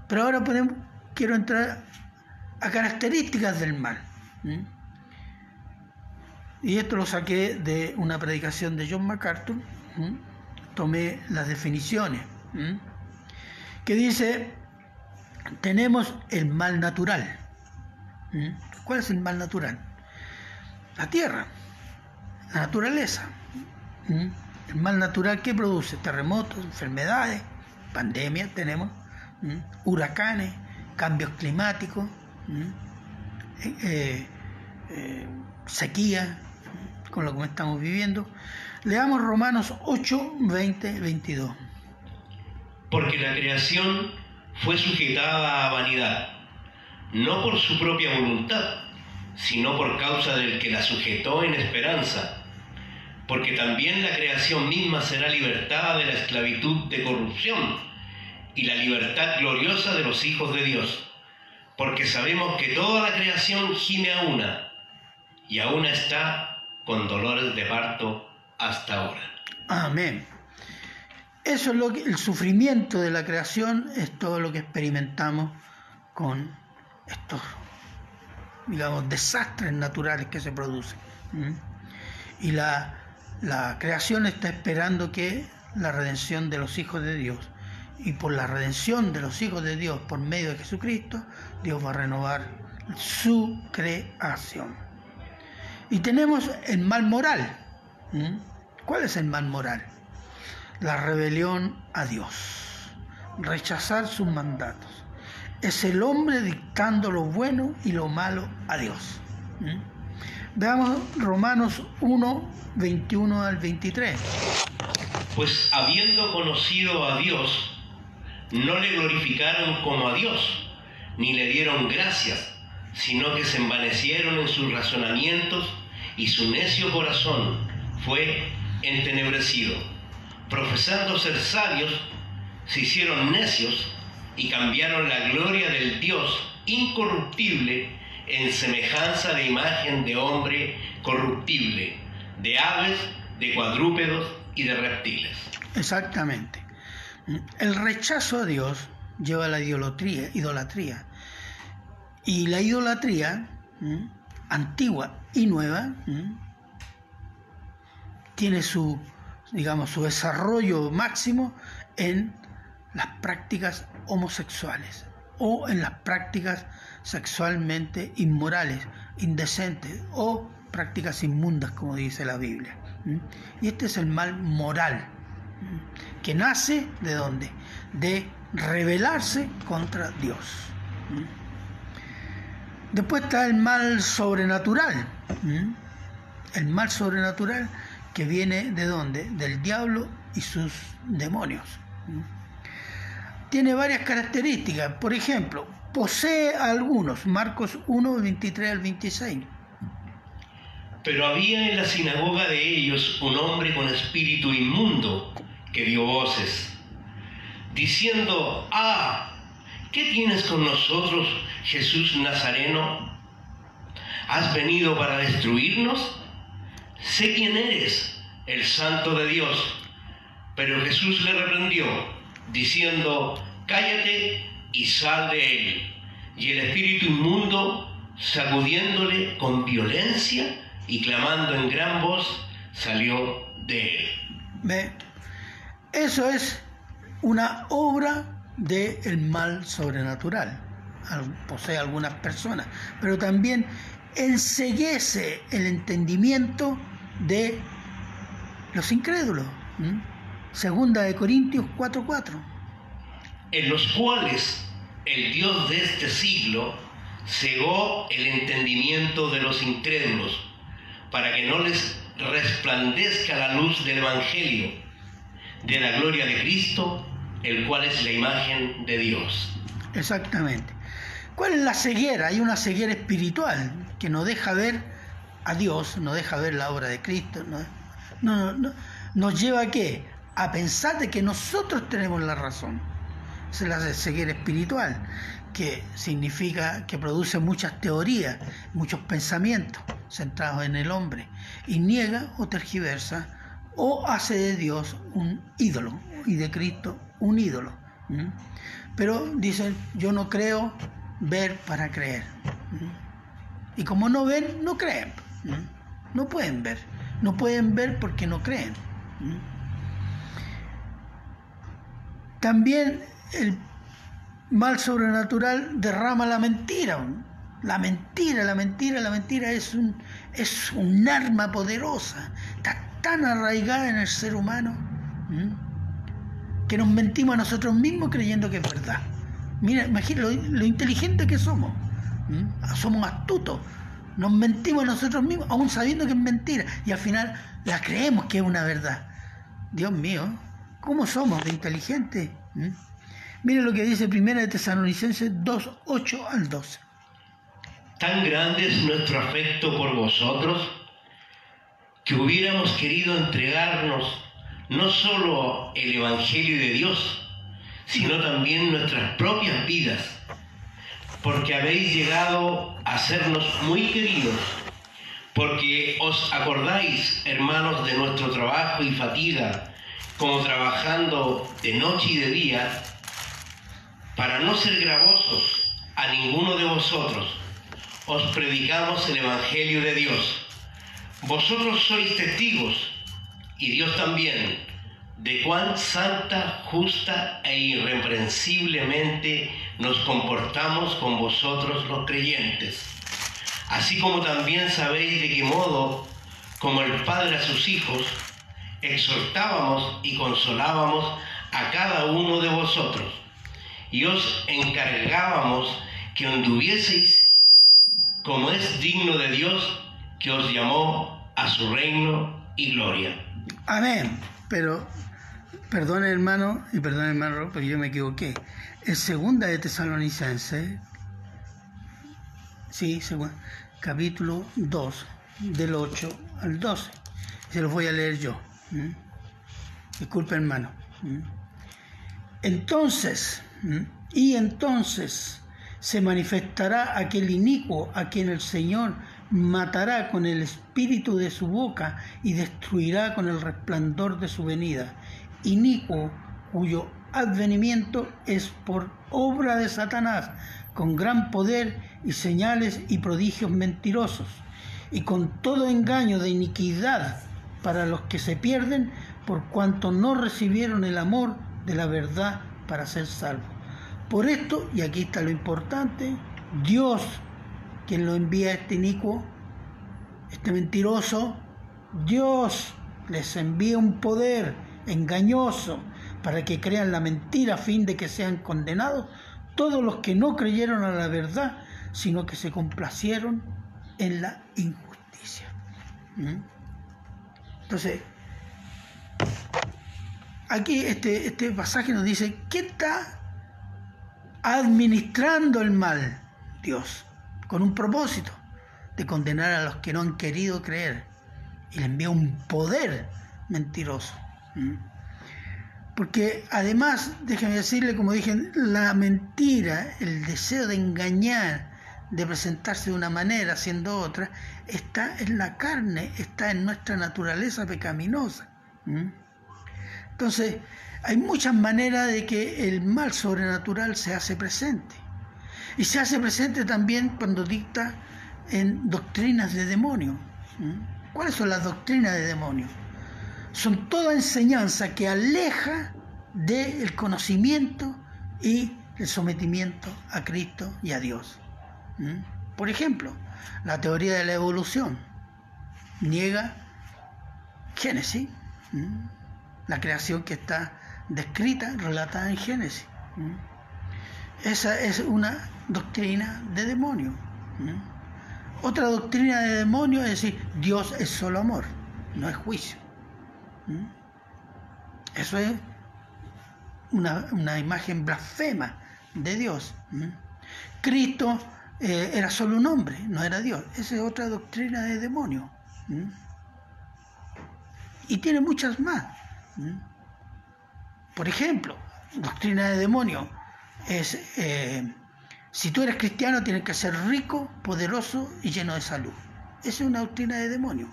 Pero ahora quiero entrar a características del mal. Y esto lo saqué de una predicación de John MacArthur. Tomé las definiciones. Que dice, tenemos el mal natural. ¿Cuál es el mal natural? La tierra, la naturaleza. El mal natural, ¿qué produce? Terremotos, enfermedades, pandemias tenemos, huracanes, cambios climáticos, sequía, con lo que estamos viviendo. Leamos Romanos 8, 20, 22. Porque la creación fue sujetada a vanidad, no por su propia voluntad, sino por causa del que la sujetó en esperanza. Porque también la creación misma será libertada de la esclavitud de corrupción y la libertad gloriosa de los hijos de Dios. Porque sabemos que toda la creación gime a una, y aún está con dolores de parto hasta ahora. Amén. Eso es el sufrimiento de la creación, es todo lo que experimentamos con estos, digamos, desastres naturales que se producen. Y la creación está esperando que la redención de los hijos de Dios, y por la redención de los hijos de Dios por medio de Jesucristo, Dios va a renovar su creación. Y tenemos el mal moral. ¿Cuál es el mal moral? La rebelión a Dios, rechazar sus mandatos. Es el hombre dictando lo bueno y lo malo a Dios. Veamos Romanos 1, 21 al 23. Pues habiendo conocido a Dios, no le glorificaron como a Dios, ni le dieron gracias, sino que se envanecieron en sus razonamientos, y su necio corazón fue entenebrecido. Profesando ser sabios, se hicieron necios y cambiaron la gloria del Dios incorruptible en semejanza de imagen de hombre corruptible, de aves, de cuadrúpedos y de reptiles. Exactamente. El rechazo a Dios lleva a la idolatría. Y la idolatría, antigua y nueva, tiene su desarrollo máximo en las prácticas homosexuales o en las prácticas sexualmente inmorales, indecentes o prácticas inmundas, como dice la Biblia. Y este es el mal moral. que nace ¿de dónde? De rebelarse contra Dios. Después está el mal sobrenatural. El mal sobrenatural que viene ¿de dónde? Del diablo y sus demonios. Tiene varias características. Por ejemplo, posee a algunos. Marcos 1, 23 al 26. Pero había en la sinagoga de ellos un hombre con espíritu inmundo que dio voces, diciendo: ¿qué tienes con nosotros, Jesús Nazareno? ¿Has venido para destruirnos? Sé quién eres, el Santo de Dios. Pero Jesús le reprendió, diciendo: cállate y sal de él. Y el espíritu inmundo, sacudiéndole con violencia y clamando en gran voz, salió de él. ¿Ve? Eso es una obra del mal sobrenatural. Posee algunas personas, pero también enceguece el entendimiento de los incrédulos. Segunda de Corintios 4:4. En los cuales el Dios de este siglo cegó el entendimiento de los incrédulos, para que no les resplandezca la luz del Evangelio, de la gloria de Cristo, el cual es la imagen de Dios. Exactamente. ¿Cuál es la ceguera? Hay una ceguera espiritual que no deja ver a Dios, no deja ver la obra de Cristo. ¿Nos lleva a qué? A pensar de que nosotros tenemos la razón. Esa es la ceguera espiritual, que significa que produce muchas teorías, muchos pensamientos centrados en el hombre, y niega o tergiversa o hace de Dios un ídolo y de Cristo un ídolo. Pero dicen: yo no creo, ver para creer. Y como no ven, no creen. No pueden ver porque no creen. También el mal sobrenatural derrama la mentira. La mentira es un arma poderosa. Está tan arraigada en el ser humano que nos mentimos a nosotros mismos creyendo que es verdad. Mira, imagínate lo inteligente que somos. Somos astutos. Nos mentimos a nosotros mismos, aún sabiendo que es mentira. Y al final la creemos que es una verdad. Dios mío, ¿cómo somos de inteligentes? Mira lo que dice 1 de Tesalonicenses 2, 8 al 12. Tan grande es nuestro afecto por vosotros, que hubiéramos querido entregarnos no solo el Evangelio de Dios, sino también nuestras propias vidas, porque habéis llegado a sernos muy queridos, porque os acordáis, hermanos, de nuestro trabajo y fatiga, como trabajando de noche y de día, para no ser gravosos a ninguno de vosotros, os predicamos el Evangelio de Dios. Vosotros sois testigos, y Dios también, de cuán santa, justa e irreprensiblemente nos comportamos con vosotros los creyentes. Así como también sabéis de qué modo, como el Padre a sus hijos, exhortábamos y consolábamos a cada uno de vosotros, y os encargábamos que anduvieseis como es digno de Dios, que os llamó a su reino y gloria. Amén. Pero, perdone hermano, y perdone hermano, porque yo me equivoqué. Es segunda de Tesalonicenses, sí, capítulo 2, del 8 al 12. Se los voy a leer yo. Disculpe hermano. Entonces se manifestará aquel inicuo a quien el Señor matará con el espíritu de su boca y destruirá con el resplandor de su venida. Inicuo cuyo advenimiento es por obra de Satanás, con gran poder y señales y prodigios mentirosos, y con todo engaño de iniquidad para los que se pierden, por cuanto no recibieron el amor de la verdad para ser salvos. Por esto, y aquí está lo importante, Dios, quien lo envía a este inicuo, este mentiroso, Dios les envía un poder engañoso, para que crean la mentira a fin de que sean condenados todos los que no creyeron a la verdad, sino que se complacieron en la injusticia. Entonces, aquí este pasaje nos dice, ¿qué está administrando el mal? Dios, con un propósito de condenar a los que no han querido creer, y le envía un poder mentiroso. Porque además, déjenme decirle, como dije, la mentira, el deseo de engañar, de presentarse de una manera haciendo otra, está en la carne, está en nuestra naturaleza pecaminosa. Entonces, hay muchas maneras de que el mal sobrenatural se hace presente. Y se hace presente también cuando dicta en doctrinas de demonio. ¿Cuáles son las doctrinas de demonio? Son toda enseñanza que aleja del conocimiento y el sometimiento a Cristo y a Dios. Por ejemplo, la teoría de la evolución niega Génesis, la creación que está descrita, relatada en Génesis. Esa es una doctrina de demonio. Otra doctrina de demonio es decir, Dios es solo amor, no es juicio. Eso es una imagen blasfema de Dios. Cristo era solo un hombre, no era Dios. Esa es otra doctrina de demonio. Y tiene muchas más. Por ejemplo, doctrina de demonio es, si tú eres cristiano tienes que ser rico, poderoso y lleno de salud. Esa es una doctrina de demonio.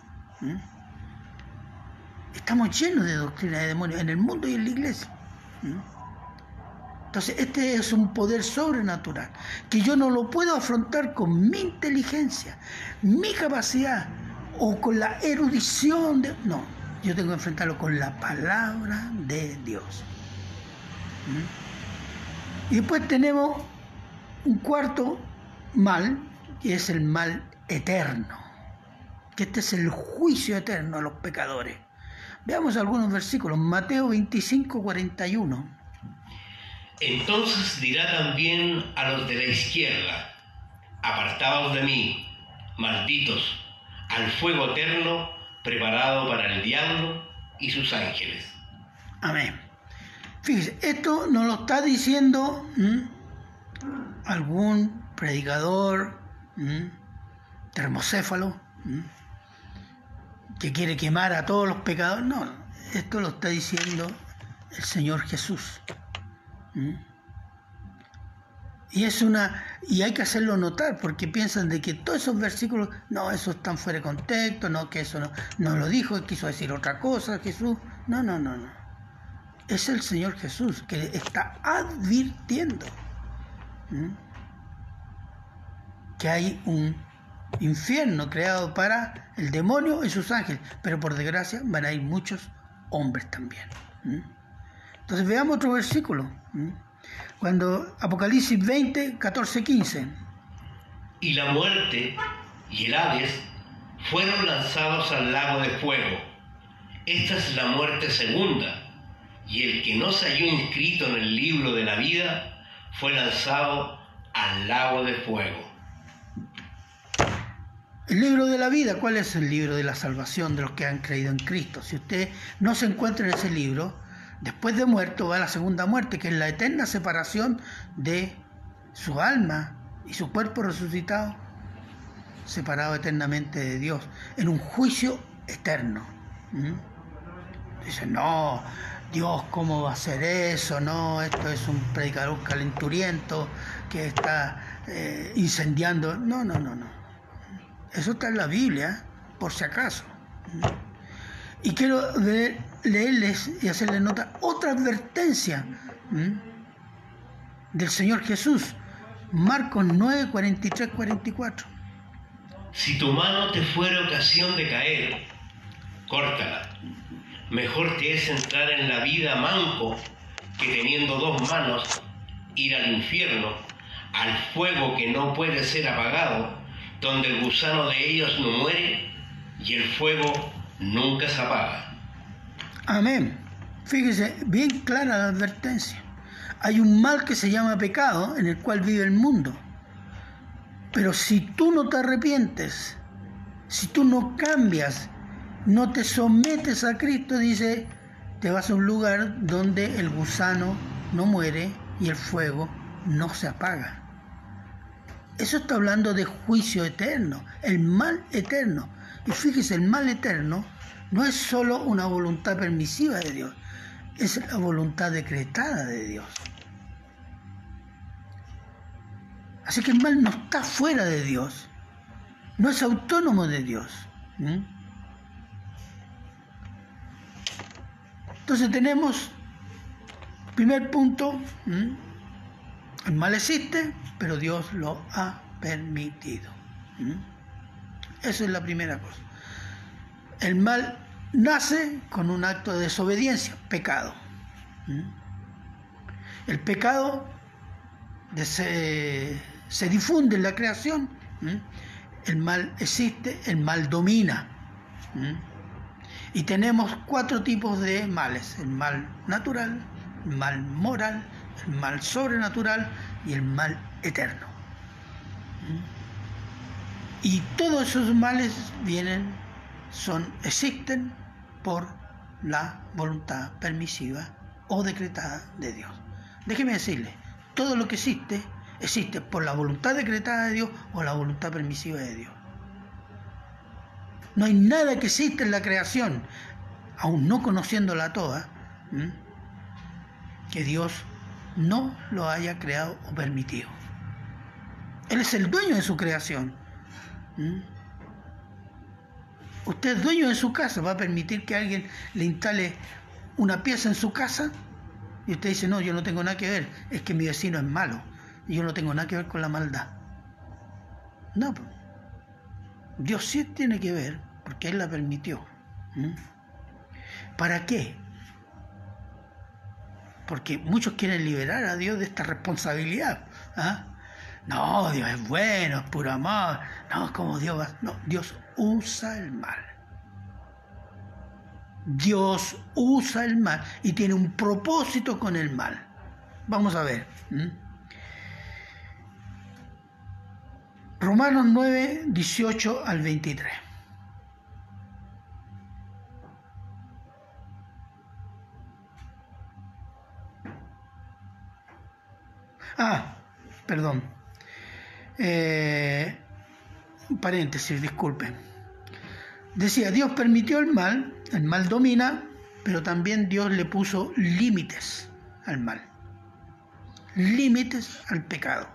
Estamos llenos de doctrina de demonio en el mundo y en la iglesia. Entonces, este es un poder sobrenatural que yo no lo puedo afrontar con mi inteligencia, mi capacidad o con la erudición de... No, yo tengo que enfrentarlo con la palabra de Dios. Y después tenemos un cuarto mal, que es el mal eterno, que este es el juicio eterno a los pecadores. Veamos algunos versículos. Mateo 25, 41. Entonces dirá también a los de la izquierda, apartaos de mí, malditos, al fuego eterno preparado para el diablo y sus ángeles. Amén. Fíjese, esto nos lo está diciendo algún predicador termocéfalo que quiere quemar a todos los pecadores. No, esto lo está diciendo el Señor Jesús. Y hay que hacerlo notar, porque piensan de que todos esos versículos, no, eso están fuera de contexto, no, que eso no lo dijo, quiso decir otra cosa, Jesús. No. Es el Señor Jesús que está advirtiendo que hay un infierno creado para el demonio y sus ángeles, pero por desgracia van a ir muchos hombres también. Entonces veamos otro versículo. Cuando Apocalipsis 20, 14, 15. Y la muerte y el Hades fueron lanzados al lago de fuego. Esta es la muerte segunda, y el que no se halló inscrito en el libro de la vida fue lanzado al lago de fuego. El libro de la vida, ¿cuál es el libro de la salvación de los que han creído en Cristo? Si usted no se encuentra en ese libro, después de muerto va a la segunda muerte, que es la eterna separación de su alma y su cuerpo resucitado, separado eternamente de Dios, en un juicio eterno. Dicen, no, Dios, ¿cómo va a hacer eso? No, esto es un predicador calenturiento que está incendiando. No. Eso está en la Biblia, por si acaso. Y quiero leerles y hacerles nota otra advertencia del Señor Jesús. Marcos 9, 43, 44. Si tu mano te fuera ocasión de caer, córtala. Mejor te es entrar en la vida manco que teniendo dos manos ir al infierno, al fuego que no puede ser apagado, donde el gusano de ellos no muere y el fuego nunca se apaga. Amén. Fíjese, bien clara la advertencia. Hay un mal que se llama pecado en el cual vive el mundo. Pero si tú no te arrepientes, si tú no cambias, no te sometes a Cristo, dice, te vas a un lugar donde el gusano no muere y el fuego no se apaga. Eso está hablando de juicio eterno, el mal eterno. Y fíjese, el mal eterno no es solo una voluntad permisiva de Dios, es la voluntad decretada de Dios. Así que el mal no está fuera de Dios, no es autónomo de Dios. Entonces tenemos, primer punto, el mal existe, pero Dios lo ha permitido. Esa es la primera cosa. El mal nace con un acto de desobediencia, pecado. El pecado se difunde en la creación. El mal existe, el mal domina. Y tenemos 4 tipos de males: el mal natural, el mal moral, el mal sobrenatural y el mal eterno. Y todos esos males existen por la voluntad permisiva o decretada de Dios. Déjeme decirle, todo lo que existe por la voluntad decretada de Dios o la voluntad permisiva de Dios. No hay nada que exista en la creación, aún no conociéndola toda, que Dios no lo haya creado o permitido. Él es el dueño de su creación. Usted es dueño de su casa, ¿va a permitir que alguien le instale una pieza en su casa? Y usted dice, no, yo no tengo nada que ver, es que mi vecino es malo y yo no tengo nada que ver con la maldad. No, Dios sí tiene que ver, porque Él la permitió. ¿Para qué? Porque muchos quieren liberar a Dios de esta responsabilidad. No, Dios es bueno, es puro amor. No, como Dios va. No, Dios usa el mal. Dios usa el mal y tiene un propósito con el mal. Vamos a ver. Romanos 9, 18 al 23. Perdón. Paréntesis, disculpen. Decía, Dios permitió el mal domina, pero también Dios le puso límites al mal. Límites al pecado.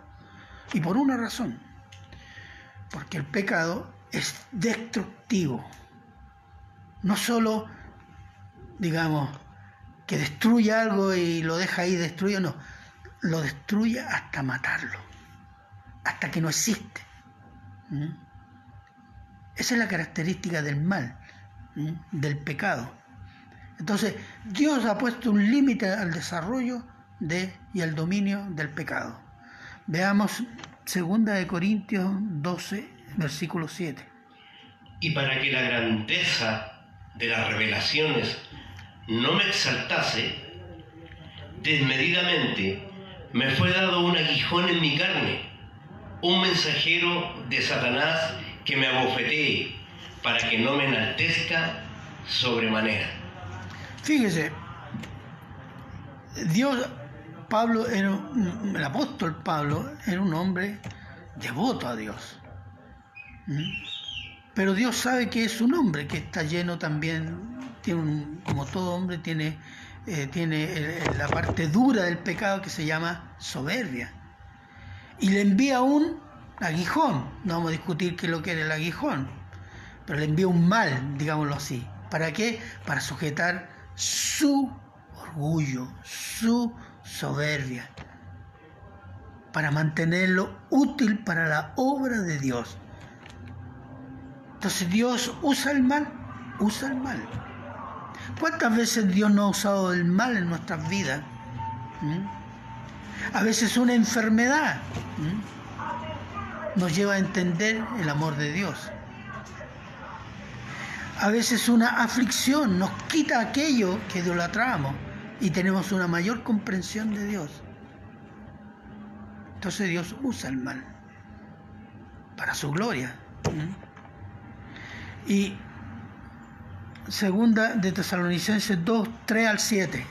Y por una razón. Porque el pecado es destructivo. No solo, digamos, que destruye algo y lo deja ahí destruido, no. Lo destruye hasta matarlo. Hasta que no existe. Esa es la característica del mal, del pecado. Entonces, Dios ha puesto un límite al desarrollo y al dominio del pecado. Veamos 2 Corintios 12, versículo 7. Y para que la grandeza de las revelaciones no me exaltase, desmedidamente me fue dado un aguijón en mi carne, un mensajero de Satanás que me abofetee, para que no me enaltezca sobremanera. Fíjese, el apóstol Pablo era un hombre devoto a Dios. Pero Dios sabe que es un hombre que está lleno también, como todo hombre, tiene la parte dura del pecado que se llama soberbia. Y le envía un aguijón. No vamos a discutir qué es lo que era el aguijón, pero le envía un mal, digámoslo así. ¿Para qué? Para sujetar su orgullo, su soberbia, para mantenerlo útil para la obra de Dios. Entonces Dios usa el mal. ¿Cuántas veces Dios no ha usado el mal en nuestras vidas? A veces una enfermedad nos lleva a entender el amor de Dios. A veces una aflicción nos quita aquello que idolatramos y tenemos una mayor comprensión de Dios. Entonces Dios usa el mal para su gloria. Y segunda de Tesalonicenses 2, 3 al 7.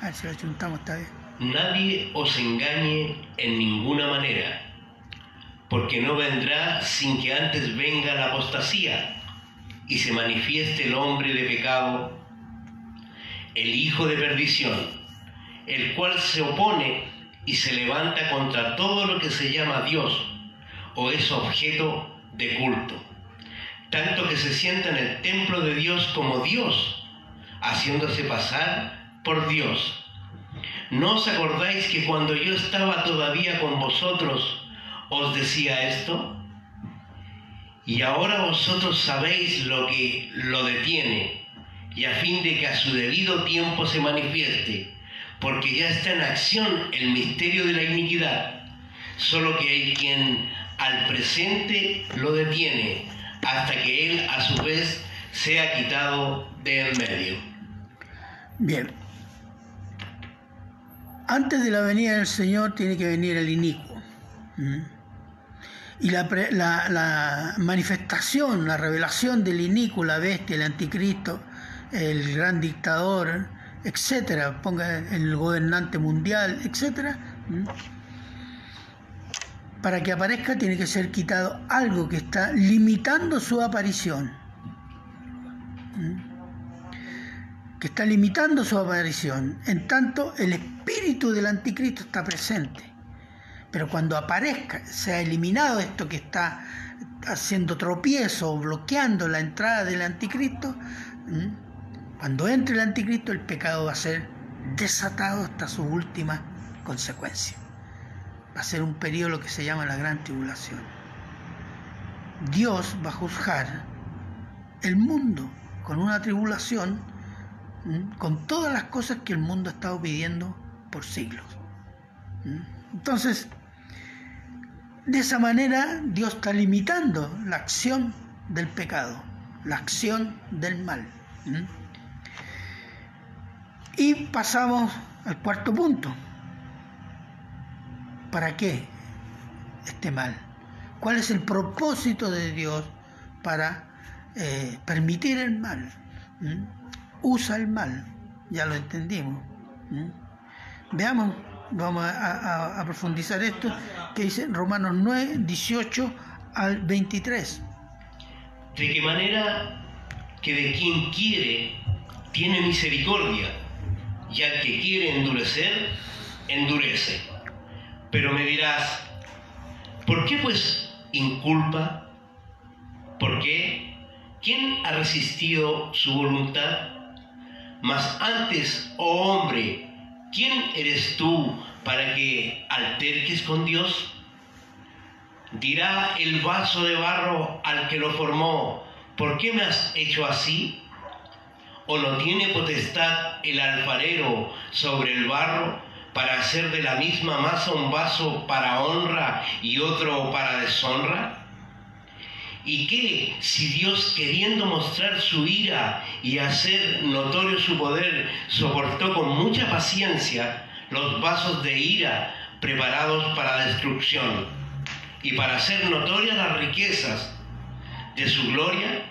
A ver si lo juntamos, está bien. Nadie os engañe en ninguna manera, porque no vendrá sin que antes venga la apostasía y se manifieste el hombre de pecado, el hijo de perdición, el cual se opone y se levanta contra todo lo que se llama Dios o es objeto de culto, tanto que se sienta en el templo de Dios como Dios, haciéndose pasar por Dios. ¿No os acordáis que cuando yo estaba todavía con vosotros os decía esto? Y ahora vosotros sabéis lo que lo detiene, y a fin de que a su debido tiempo se manifieste, porque ya está en acción el misterio de la iniquidad, solo que hay quien al presente lo detiene, hasta que él a su vez sea quitado de en medio. Bien. Antes de la venida del Señor tiene que venir el inicuo. Y la manifestación, la revelación del inicuo, la bestia, el anticristo, el gran dictador, etcétera, ponga el gobernante mundial, etcétera, para que aparezca tiene que ser quitado algo que está limitando su aparición. Que está limitando su aparición. En tanto, el espíritu del anticristo está presente. Pero cuando aparezca, sea eliminado esto que está haciendo tropiezo o bloqueando la entrada del anticristo, cuando entre el anticristo, el pecado va a ser desatado hasta sus últimas consecuencias. Va a ser un periodo lo que se llama la gran tribulación. Dios va a juzgar el mundo con una tribulación, con todas las cosas que el mundo ha estado pidiendo por siglos. Entonces, de esa manera Dios está limitando la acción del pecado, la acción del mal. Y pasamos al cuarto punto. ¿Para qué este mal? ¿Cuál es el propósito de Dios para permitir el mal? Usa el mal, ya lo entendimos. Veamos, vamos a profundizar esto que dice Romanos 9, 18 al 23. ¿De qué manera que de quien quiere tiene misericordia, y al que quiere endurecer, endurece? Pero me dirás, ¿por qué pues inculpa? ¿Por qué? ¿Quién ha resistido su voluntad? Mas antes, oh hombre, ¿quién eres tú para que alterques con Dios? Dirá el vaso de barro al que lo formó, ¿por qué me has hecho así? ¿O no tiene potestad el alfarero sobre el barro para hacer de la misma masa un vaso para honra y otro para deshonra? ¿Y qué si Dios, queriendo mostrar su ira y hacer notorio su poder, soportó con mucha paciencia los vasos de ira preparados para destrucción, y para hacer notorias las riquezas de su gloria,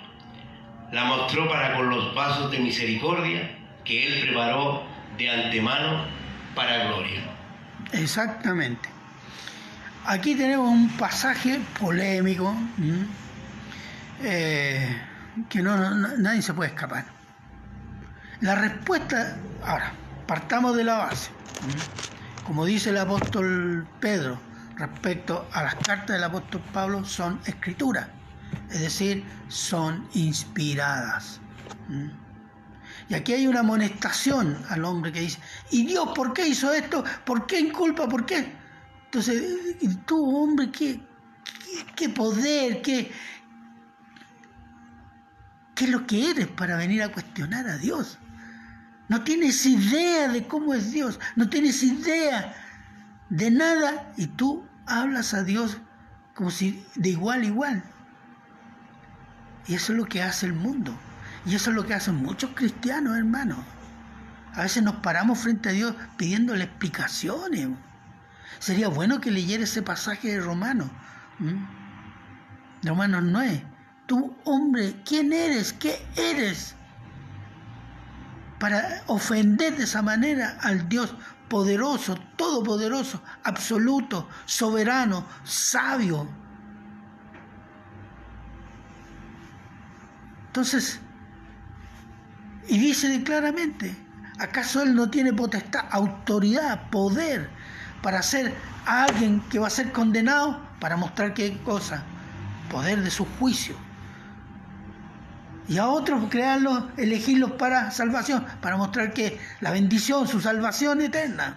la mostró para con los vasos de misericordia que Él preparó de antemano para gloria? Exactamente. Aquí tenemos un pasaje polémico, que nadie se puede escapar. La respuesta, ahora, partamos de la base. Como dice el apóstol Pedro respecto a las cartas del apóstol Pablo, son escrituras, es decir, son inspiradas. Y aquí hay una amonestación al hombre que dice, ¿y Dios por qué hizo esto? ¿Por qué inculpa? ¿Por qué? Entonces, tú, hombre, ¿qué poder, qué es lo que eres para venir a cuestionar a Dios? No tienes idea de cómo es Dios, no tienes idea de nada, y tú hablas a Dios como si de igual a igual. Y eso es lo que hace el mundo. Y eso es lo que hacen muchos cristianos, hermanos. A veces nos paramos frente a Dios pidiéndole explicaciones. Sería bueno que leyera ese pasaje de Romanos. Romanos 9. Tú, hombre, ¿quién eres? ¿Qué eres? Para ofender de esa manera al Dios poderoso, todopoderoso, absoluto, soberano, sabio. Entonces, y dice claramente, ¿acaso Él no tiene potestad, autoridad, poder para hacer a alguien que va a ser condenado? Para mostrar qué cosa, poder de su juicio. Y a otros crearlos, elegirlos para salvación, para mostrar que la bendición, su salvación eterna.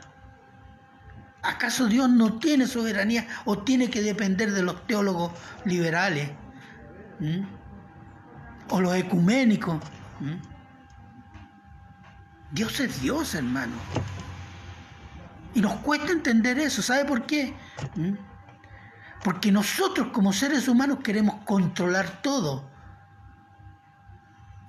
¿Acaso Dios no tiene soberanía o tiene que depender de los teólogos liberales? O los ecuménicos. Dios es Dios, hermano. Y nos cuesta entender eso. ¿Sabe por qué? Porque nosotros como seres humanos queremos controlar todo.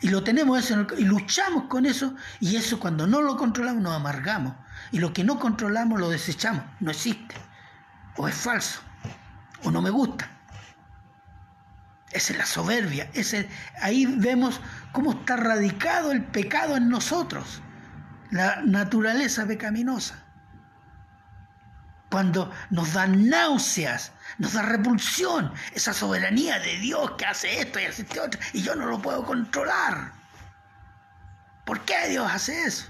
Y lo tenemos eso, y luchamos con eso, y eso cuando no lo controlamos nos amargamos. Y lo que no controlamos lo desechamos. No existe. O es falso. O no me gusta. Esa es la soberbia. Ahí vemos cómo está radicado el pecado en nosotros. La naturaleza pecaminosa. Cuando nos da náuseas, nos da repulsión, esa soberanía de Dios que hace esto y hace esto otro, y yo no lo puedo controlar. ¿Por qué Dios hace eso?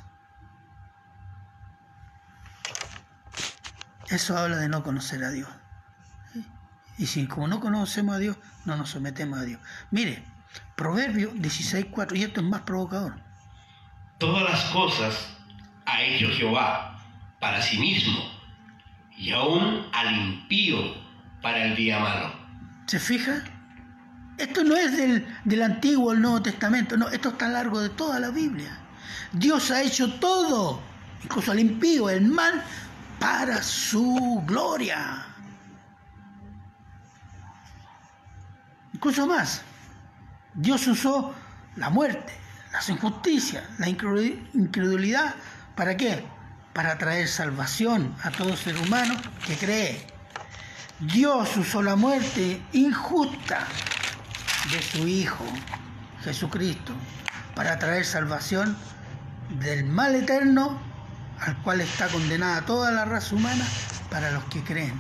Eso habla de no conocer a Dios. Y si como no conocemos a Dios, no nos sometemos a Dios. Mire, Proverbios 16:4, y esto es más provocador. Todas las cosas ha hecho Jehová para sí mismo, y aún al impío para el día malo. ¿Se fija? Esto no es del Antiguo o el Nuevo Testamento, no, esto está a lo largo de toda la Biblia. Dios ha hecho todo, incluso al impío, el mal, para su gloria. Incluso más, Dios usó la muerte, las injusticias, la incredulidad, ¿para qué? Para traer salvación a todo ser humano que cree. Dios usó la muerte injusta de su Hijo, Jesucristo, para traer salvación del mal eterno al cual está condenada toda la raza humana para los que creen.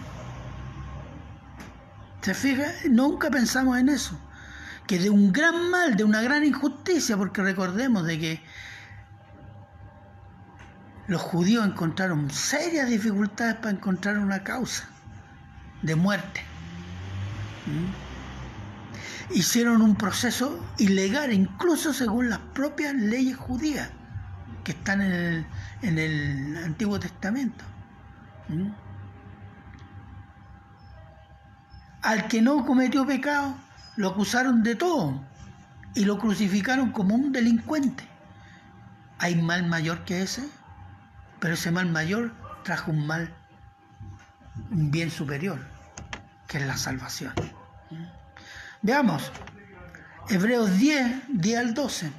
¿Se fija? Nunca pensamos en eso. Que de un gran mal, de una gran injusticia, porque recordemos de que los judíos encontraron serias dificultades para encontrar una causa de muerte. Hicieron un proceso ilegal, incluso según las propias leyes judías que están en el Antiguo Testamento. Al que no cometió pecado, lo acusaron de todo y lo crucificaron como un delincuente. ¿Hay mal mayor que ese? Pero ese mal mayor trajo un bien superior, que es la salvación. Veamos, Hebreos 10 al 12.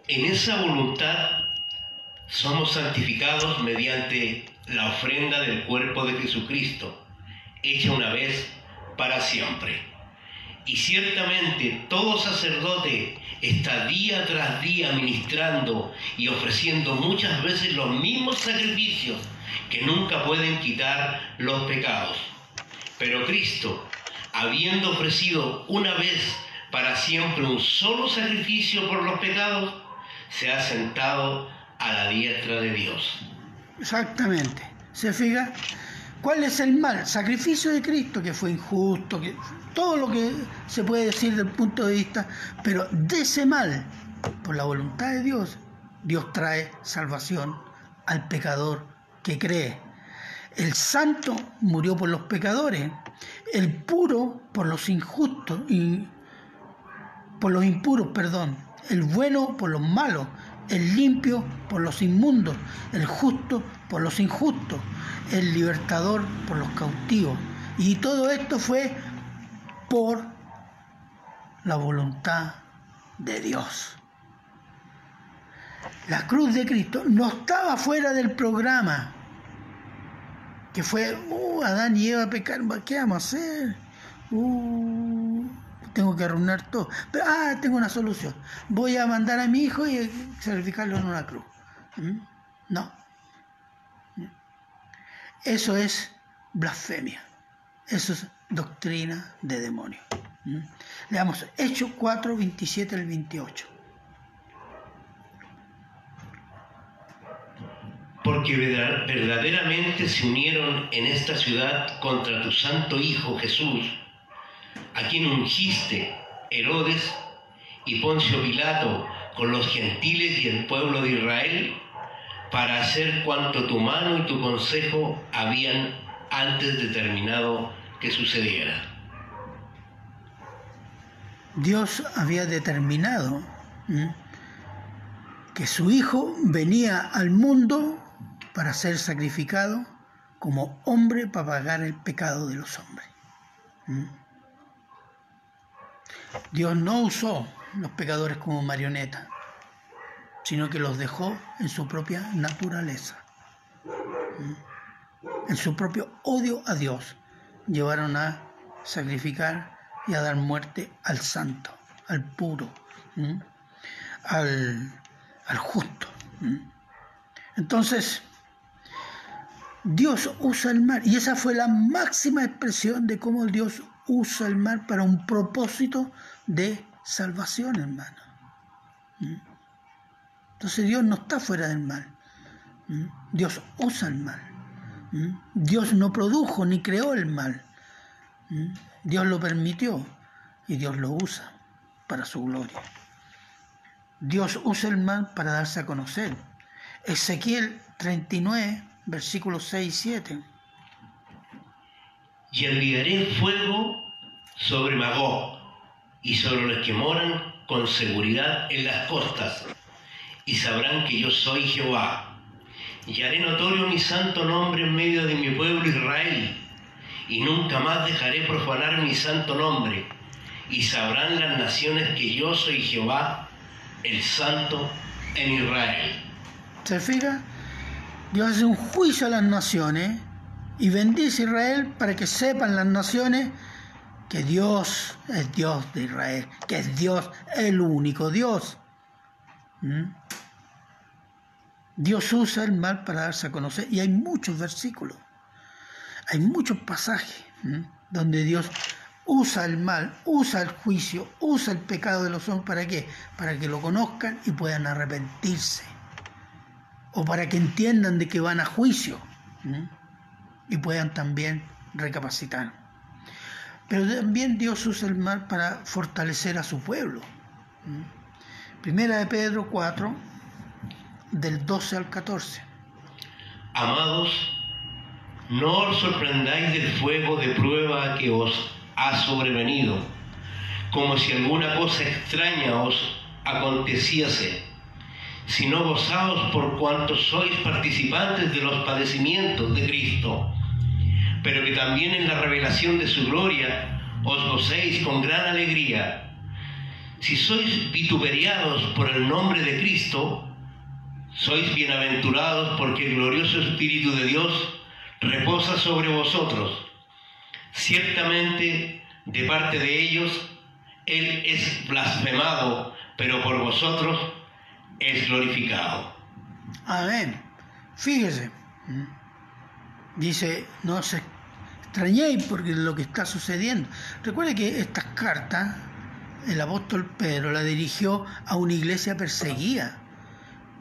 En esa voluntad somos santificados mediante la ofrenda del cuerpo de Jesucristo, hecha una vez para siempre. Y ciertamente todo sacerdote está día tras día ministrando y ofreciendo muchas veces los mismos sacrificios que nunca pueden quitar los pecados. Pero Cristo, habiendo ofrecido una vez para siempre un solo sacrificio por los pecados, se ha sentado a la diestra de Dios. Exactamente. ¿Se fija? ¿Cuál es el mal? Sacrificio de Cristo, que fue injusto, que todo lo que se puede decir del punto de vista, pero de ese mal, por la voluntad de Dios, Dios trae salvación al pecador que cree. El santo murió por los pecadores, el puro por los injustos, por los impuros, perdón, el bueno por los malos, el limpio por los inmundos, el justo por los injustos, el libertador por los cautivos. Y todo esto fue por la voluntad de Dios. La cruz de Cristo no estaba fuera del programa, que fue, Adán y Eva pecaron, ¿qué vamos a hacer? Tengo que arruinar todo. Pero, tengo una solución. Voy a mandar a mi hijo y sacrificarlo en una cruz. No. Eso es blasfemia. Eso es doctrina de demonio. Leamos Hechos 4, 27 al 28. Porque verdaderamente se unieron en esta ciudad contra tu santo Hijo Jesús, a quien ungiste Herodes y Poncio Pilato con los gentiles y el pueblo de Israel, para hacer cuanto tu mano y tu consejo habían antes determinado que sucediera. Dios había determinado que su Hijo venía al mundo para ser sacrificado como hombre para pagar el pecado de los hombres. Dios no usó los pecadores como marionetas, sino que los dejó en su propia naturaleza. En su propio odio a Dios, llevaron a sacrificar y a dar muerte al santo, al puro, al justo. Entonces, Dios usa el mal, y esa fue la máxima expresión de cómo Dios usa el mal para un propósito de salvación, hermano. Entonces Dios no está fuera del mal. Dios usa el mal. Dios no produjo ni creó el mal. Dios lo permitió y Dios lo usa para su gloria. Dios usa el mal para darse a conocer. Ezequiel 39, versículos 6 y 7. Y enviaré fuego sobre Magog y sobre los que moran con seguridad en las costas, y sabrán que yo soy Jehová. Y haré notorio mi santo nombre en medio de mi pueblo Israel, y nunca más dejaré profanar mi santo nombre, y sabrán las naciones que yo soy Jehová, el Santo en Israel. ¿Se fija? Dios hace un juicio a las naciones y bendice a Israel para que sepan las naciones que Dios es Dios de Israel, que es Dios, el único Dios. Dios usa el mal para darse a conocer, y hay muchos versículos, hay muchos pasajes donde Dios usa el mal, usa el juicio, usa el pecado de los hombres. ¿Para qué? Para que lo conozcan y puedan arrepentirse, o para que entiendan de que van a juicio y puedan también recapacitar. Pero también Dios usa el mal para fortalecer a su pueblo. Primera de Pedro 4, del 12 al 14. Amados, no os sorprendáis del fuego de prueba que os ha sobrevenido, como si alguna cosa extraña os aconteciese, sino gozaos por cuanto sois participantes de los padecimientos de Cristo, pero que también en la revelación de su gloria os gocéis con gran alegría. Si sois vituperiados por el nombre de Cristo, sois bienaventurados, porque el glorioso Espíritu de Dios reposa sobre vosotros. Ciertamente, de parte de ellos, Él es blasfemado, pero por vosotros es glorificado. Amén. Fíjese. Dice, no os extrañéis porque lo que está sucediendo. Recuerde que estas cartas, el apóstol Pedro la dirigió a una iglesia perseguida.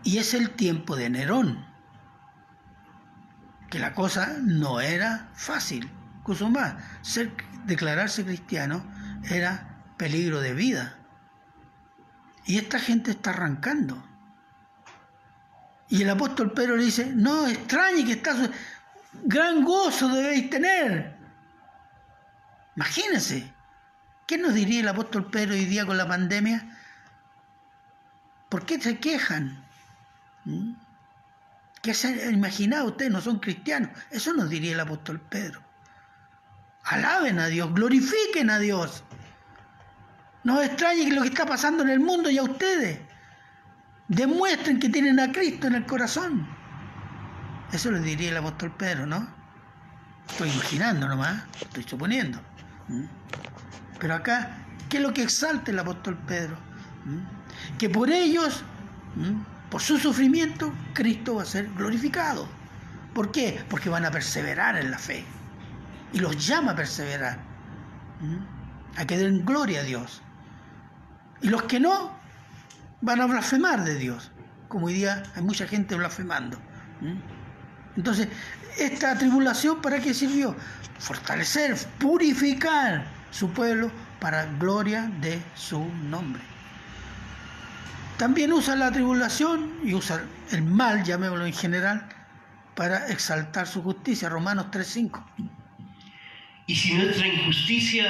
Y es el tiempo de Nerón, que la cosa no era fácil. Incluso más, declararse cristiano era peligro de vida. Y esta gente está arrancando. Y el apóstol Pedro le dice, no extrañe que está gran gozo debéis tener. Imagínense, ¿qué nos diría el apóstol Pedro hoy día con la pandemia? ¿Por qué se quejan? ¿Qué se han imaginado ustedes? No son cristianos. Eso nos diría el apóstol Pedro. Alaben a Dios, glorifiquen a Dios. No os extrañe lo que está pasando en el mundo y a ustedes. Demuestren que tienen a Cristo en el corazón. Eso lo diría el apóstol Pedro, ¿no? Estoy imaginando nomás, estoy suponiendo. Pero acá, ¿qué es lo que exalta el apóstol Pedro? Que por ellos, por su sufrimiento, Cristo va a ser glorificado. ¿Por qué? Porque van a perseverar en la fe. Y los llama a perseverar. A que den gloria a Dios. Y los que no, van a blasfemar de Dios. Como hoy día hay mucha gente blasfemando. Entonces, esta tribulación, ¿para qué sirvió? Fortalecer, purificar su pueblo para gloria de su nombre. También usa la tribulación y usa el mal, llamémoslo en general, para exaltar su justicia. Romanos 3:5. Y si nuestra injusticia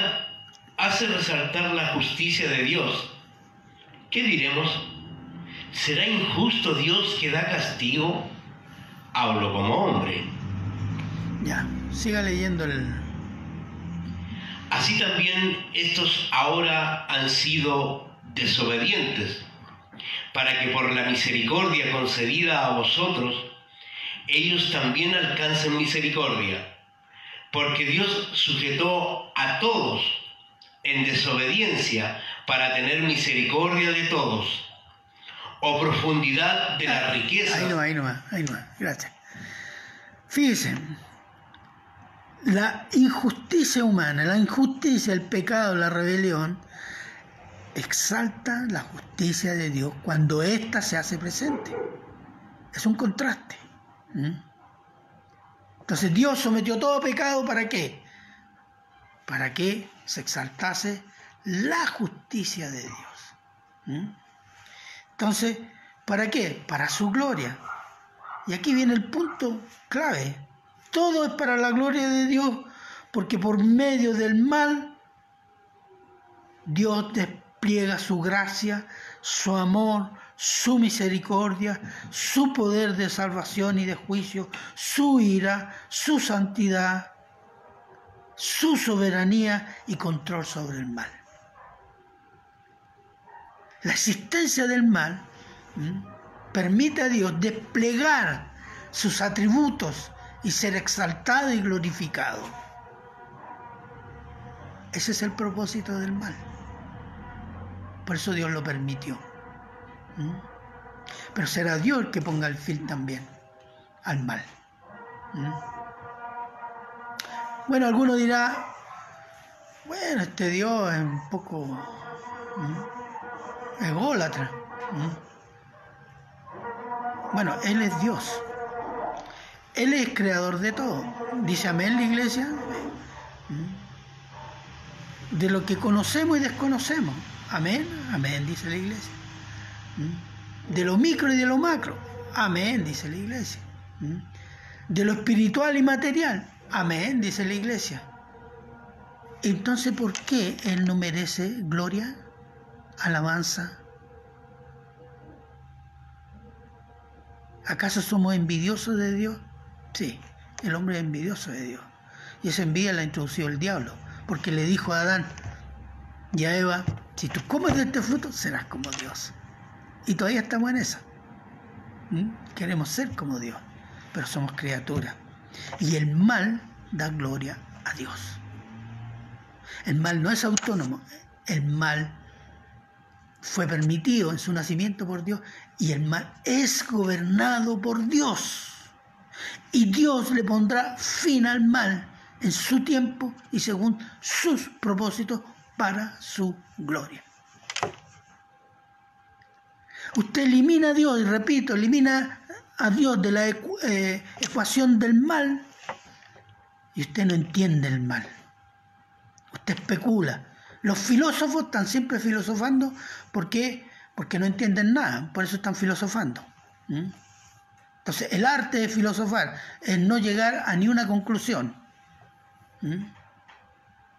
hace resaltar la justicia de Dios, ¿qué diremos? ¿Será injusto Dios que da castigo? Hablo como hombre. Ya, siga leyendo el... Así también estos ahora han sido desobedientes, para que por la misericordia concedida a vosotros, ellos también alcancen misericordia. Porque Dios sujetó a todos en desobediencia para tener misericordia de todos. O profundidad de la riqueza. Ahí nomás, gracias. Fíjense, la injusticia humana, la injusticia, el pecado, la rebelión, exalta la justicia de Dios cuando ésta se hace presente. Es un contraste. Entonces Dios sometió todo pecado, ¿para qué? Para que se exaltase la justicia de Dios. Entonces, ¿para qué? Para su gloria. Y aquí viene el punto clave. Todo es para la gloria de Dios, porque por medio del mal, Dios despliega su gracia, su amor, su misericordia, su poder de salvación y de juicio, su ira, su santidad, su soberanía y control sobre el mal. La existencia del mal permite a Dios desplegar sus atributos y ser exaltado y glorificado. Ese es el propósito del mal. Por eso Dios lo permitió. Pero será Dios el que ponga el fin también al mal. Bueno, alguno dirá, bueno, este Dios es un poco ególatra. Bueno, Él es Dios. Él es creador de todo. Dice amén la iglesia. De lo que conocemos y desconocemos. Amén, amén, dice la iglesia. De lo micro y de lo macro. Amén, dice la iglesia. De lo espiritual y material. Amén, dice la iglesia. Entonces, ¿por qué Él no merece gloria, alabanza? ¿Acaso somos envidiosos de Dios? Sí, el hombre es envidioso de Dios. Y esa envidia la introdució el diablo, porque le dijo a Adán y a Eva, si tú comes de este fruto, serás como Dios. Y todavía estamos en esa. Queremos ser como Dios, pero somos criaturas. Y el mal da gloria a Dios. El mal no es autónomo, el mal fue permitido en su nacimiento por Dios y el mal es gobernado por Dios. Y Dios le pondrá fin al mal en su tiempo y según sus propósitos para su gloria. Usted elimina a Dios, y repito, elimina a Dios de la ecuación del mal y usted no entiende el mal. Usted especula. Los filósofos están siempre filosofando porque no entienden nada, por eso están filosofando. Entonces, el arte de filosofar es no llegar a ni una conclusión.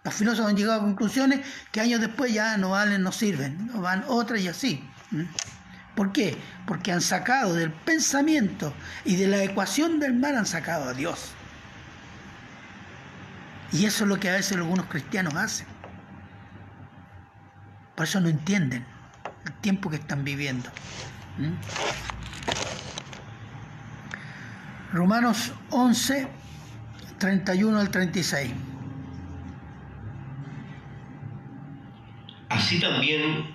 Los filósofos han llegado a conclusiones que años después ya no valen, no sirven, no van otras y así. ¿Por qué? Porque han sacado del pensamiento y de la ecuación del mal, han sacado a Dios. Y eso es lo que a veces algunos cristianos hacen. Por eso no entienden el tiempo que están viviendo. Romanos 11, 31 al 36. Así también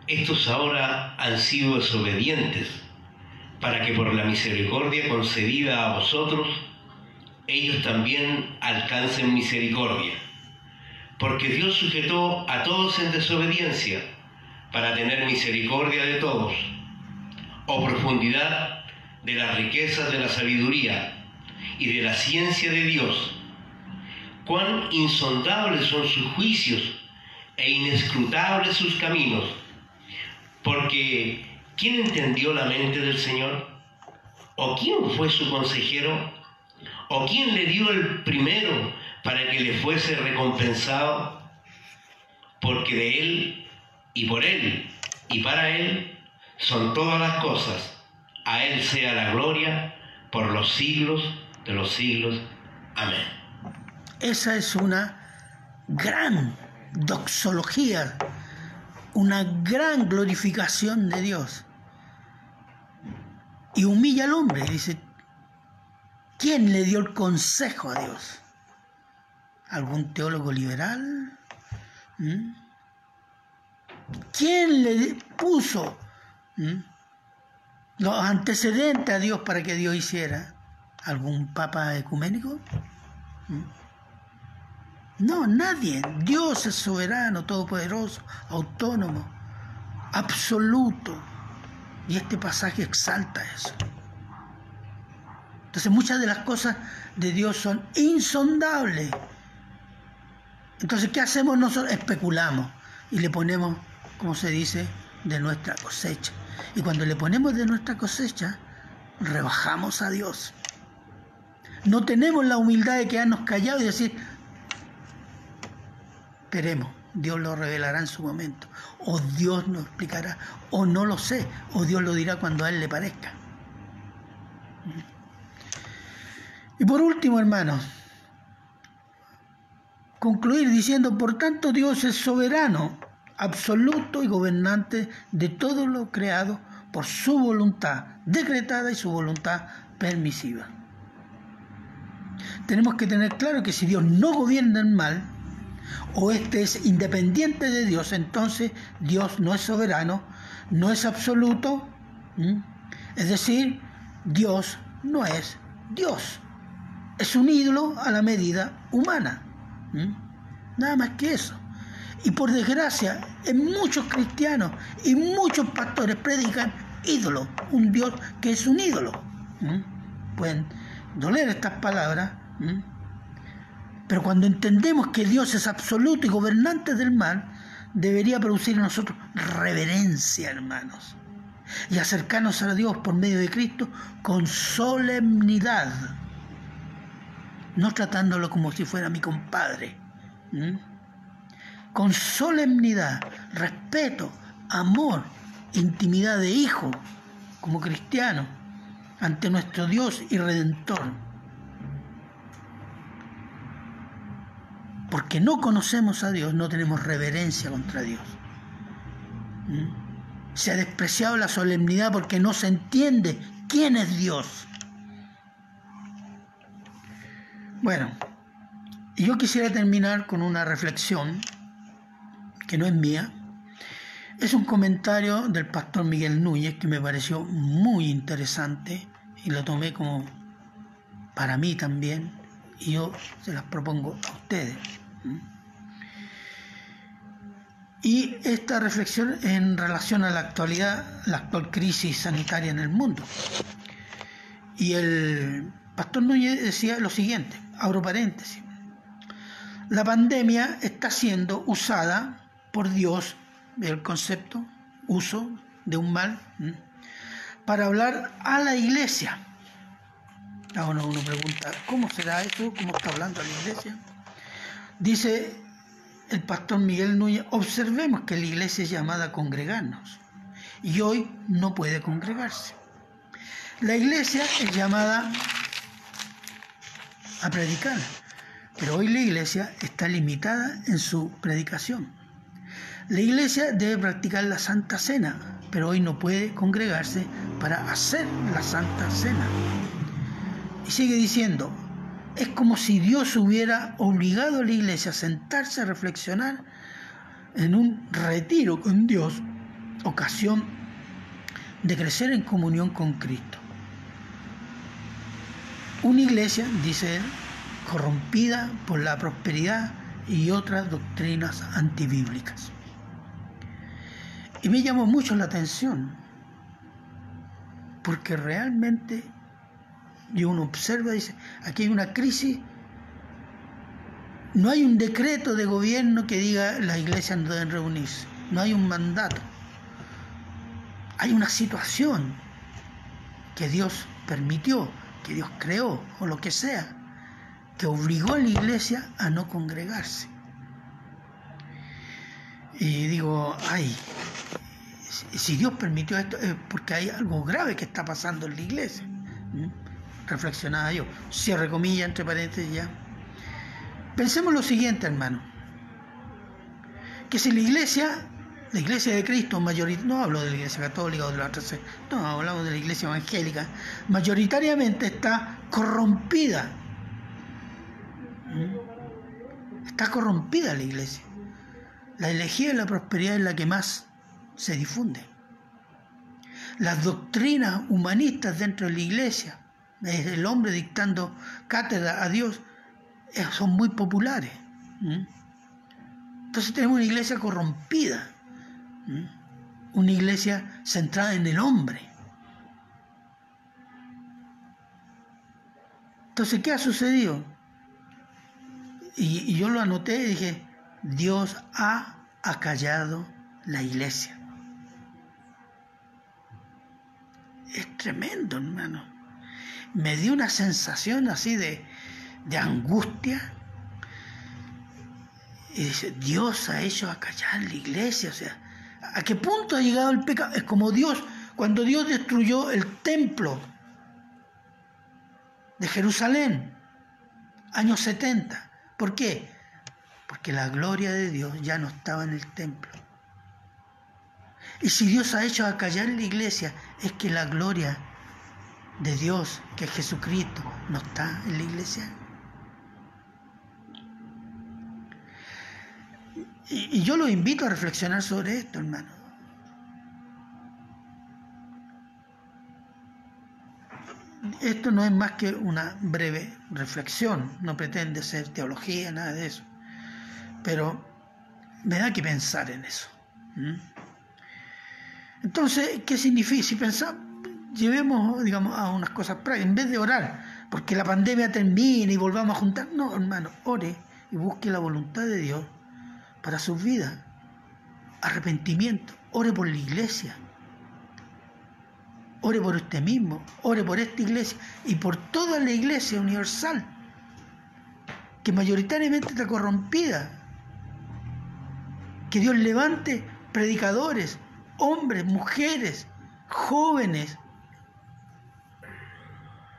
estos ahora han sido desobedientes, para que por la misericordia concedida a vosotros, ellos también alcancen misericordia. Porque Dios sujetó a todos en desobediencia, para tener misericordia de todos. Oh profundidad de las riquezas de la sabiduría y de la ciencia de Dios, cuán insondables son sus juicios e inescrutables sus caminos. Porque ¿quién entendió la mente del Señor? ¿O quién fue su consejero? ¿O quién le dio el primero para que le fuese recompensado? Porque de Él, y por Él, y para Él, son todas las cosas. A Él sea la gloria por los siglos de los siglos. Amén. Esa es una gran doxología, una gran glorificación de Dios. Y humilla al hombre, dice, ¿quién le dio el consejo a Dios? ¿Algún teólogo liberal? ¿Quién le puso los antecedentes a Dios para que Dios hiciera? ¿Algún papa ecuménico? No, nadie. Dios es soberano, todopoderoso, autónomo, absoluto. Y este pasaje exalta eso. Entonces muchas de las cosas de Dios son insondables. Entonces, ¿qué hacemos nosotros? Especulamos y le ponemos, como se dice, de nuestra cosecha. Y cuando le ponemos de nuestra cosecha, rebajamos a Dios. No tenemos la humildad de quedarnos callados y decir, esperemos, Dios lo revelará en su momento, o Dios nos explicará, o no lo sé, o Dios lo dirá cuando a Él le parezca. Y por último, hermanos, concluir diciendo, por tanto Dios es soberano, absoluto y gobernante de todo lo creado por su voluntad decretada y su voluntad permisiva. Tenemos que tener claro que si Dios no gobierna el mal, o este es independiente de Dios, entonces Dios no es soberano, no es absoluto, es decir, Dios no es Dios. Es un ídolo a la medida humana. Nada más que eso. Y por desgracia, en muchos cristianos y muchos pastores predican ídolo, un Dios que es un ídolo. Pueden doler estas palabras, pero cuando entendemos que Dios es absoluto y gobernante del mal, debería producir en nosotros reverencia, hermanos, y acercarnos a Dios por medio de Cristo con solemnidad, no tratándolo como si fuera mi compadre, con solemnidad, respeto, amor, intimidad de hijo, como cristiano, ante nuestro Dios y Redentor. Porque no conocemos a Dios, no tenemos reverencia contra Dios. Se ha despreciado la solemnidad porque no se entiende quién es Dios. Bueno, y yo quisiera terminar con una reflexión que no es mía. Es un comentario del pastor Miguel Núñez que me pareció muy interesante y lo tomé como para mí también, y yo se las propongo a ustedes. Y esta reflexión en relación a la actualidad, la actual crisis sanitaria en el mundo. Y el pastor Núñez decía lo siguiente, abro paréntesis: la pandemia está siendo usada por Dios, el concepto, uso de un mal, para hablar a la iglesia. Ahora uno pregunta, ¿cómo será eso? ¿Cómo está hablando a la iglesia? Dice el pastor Miguel Núñez, observemos que la iglesia es llamada a congregarnos y hoy no puede congregarse. La iglesia es llamada a predicar, pero hoy la iglesia está limitada en su predicación. La iglesia debe practicar la Santa Cena, pero hoy no puede congregarse para hacer la Santa Cena. Y sigue diciendo, es como si Dios hubiera obligado a la iglesia a sentarse a reflexionar en un retiro con Dios, ocasión de crecer en comunión con Cristo. Una iglesia, dice él, corrompida por la prosperidad y otras doctrinas antibíblicas. Y me llamó mucho la atención, porque realmente, y uno observa, dice, aquí hay una crisis, no hay un decreto de gobierno que diga las iglesias no deben reunirse, no hay un mandato, hay una situación que Dios permitió, que Dios creó, o lo que sea, que obligó a la iglesia a no congregarse. Y digo, ay, si Dios permitió esto es porque hay algo grave que está pasando en la iglesia. Reflexionaba yo, cierre comillas, entre paréntesis ya. Pensemos lo siguiente, hermano, que si la iglesia de Cristo, no hablo de la iglesia católica o de la otra, no, hablamos de la iglesia evangélica, mayoritariamente está corrompida. Está corrompida la iglesia. La elegía de la prosperidad es la que más se difunde. Las doctrinas humanistas dentro de la iglesia, el hombre dictando cátedra a Dios, son muy populares. Entonces tenemos una iglesia corrompida, una iglesia centrada en el hombre. Entonces, ¿qué ha sucedido? Y yo lo anoté y dije, Dios ha acallado la iglesia. Es tremendo, hermano. Me dio una sensación así de angustia. Y dice, Dios ha hecho acallar la iglesia. O sea, ¿a qué punto ha llegado el pecado? Es como Dios, cuando Dios destruyó el templo de Jerusalén, años 70. ¿Por qué? Porque la gloria de Dios ya no estaba en el templo. Y si Dios ha hecho acallar la iglesia, es que la gloria de Dios, que es Jesucristo, no está en la iglesia. Y yo los invito a reflexionar sobre esto, hermano. Esto no es más que una breve reflexión, no pretende ser teología, nada de eso. Pero me da que pensar en eso. Entonces, ¿qué significa? Si pensamos, llevemos, digamos, a unas cosas prácticas, en vez de orar, porque la pandemia termine y volvamos a juntar, no, hermano, ore y busque la voluntad de Dios para sus vidas. Arrepentimiento, ore por la iglesia. Ore por usted mismo, ore por esta iglesia y por toda la iglesia universal, que mayoritariamente está corrompida. Que Dios levante predicadores, hombres, mujeres, jóvenes,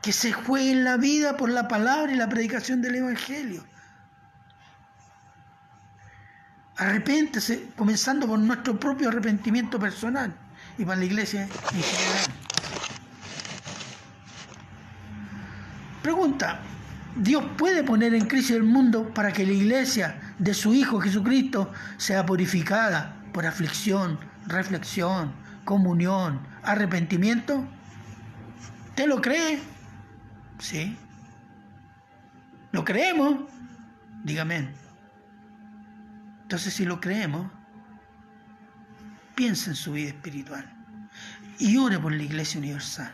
que se jueguen la vida por la palabra y la predicación del Evangelio. Arrepéntese, comenzando por nuestro propio arrepentimiento personal y para la iglesia en general. Pregunta, ¿Dios puede poner en crisis el mundo para que la iglesia de su Hijo Jesucristo sea purificada por aflicción, reflexión, comunión, arrepentimiento? ¿Usted lo cree? Sí. ¿Lo creemos? Dígame. Entonces, si lo creemos, piensa en su vida espiritual y ore por la iglesia universal.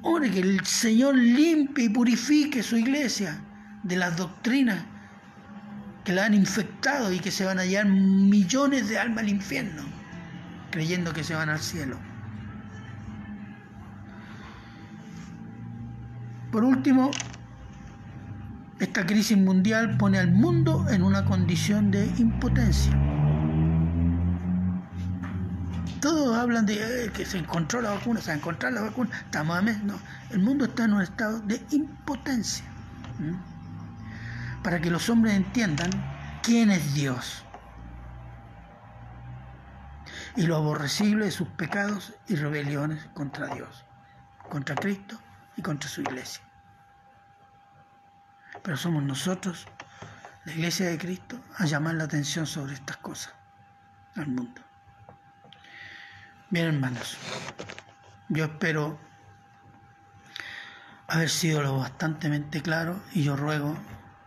Ore que el Señor limpie y purifique su iglesia de las doctrinas que la han infectado y que se van a llevar millones de almas al infierno, creyendo que se van al cielo. Por último, esta crisis mundial pone al mundo en una condición de impotencia. Todos hablan de que se encontró la vacuna, se va a encontrar la vacuna. Estamos a mes, no. El mundo está en un estado de impotencia. Para que los hombres entiendan quién es Dios. y lo aborrecible de sus pecados y rebeliones contra Dios, contra Cristo y contra su iglesia. Pero somos nosotros, la iglesia de Cristo, a llamar la atención sobre estas cosas al mundo. Bien, hermanos, yo espero haber sido lo bastantemente claro y yo ruego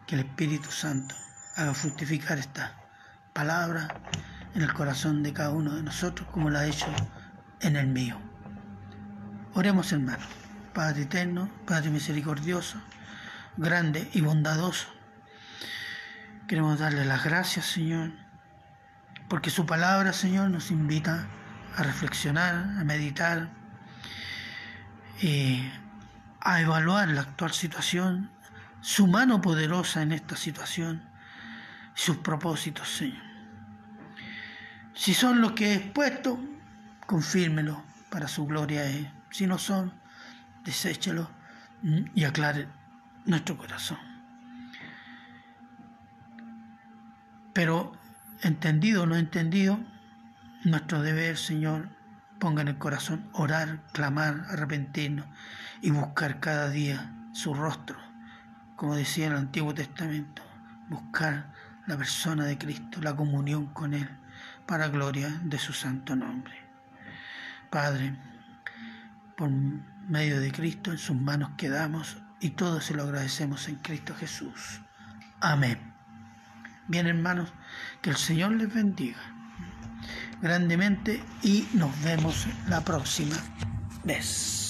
que el Espíritu Santo haga fructificar esta palabra en el corazón de cada uno de nosotros como la ha hecho en el mío. Oremos, hermanos. Padre eterno, Padre misericordioso, grande y bondadoso, queremos darle las gracias, Señor, porque su palabra, Señor, nos invita a reflexionar, a meditar y a evaluar la actual situación, su mano poderosa en esta situación, sus propósitos, Señor. Si son los que he expuesto, confírmelo para su gloria. Si no son, deséchelo y aclare nuestro corazón. Pero, entendido o no entendido, nuestro deber, Señor, ponga en el corazón orar, clamar, arrepentirnos y buscar cada día su rostro, como decía en el Antiguo Testamento, buscar la persona de Cristo, la comunión con Él, para gloria de su santo nombre. Padre, por medio de Cristo, en sus manos quedamos y todo se lo agradecemos en Cristo Jesús. Amén. Bien, hermanos, que el Señor les bendiga grandemente y nos vemos la próxima vez.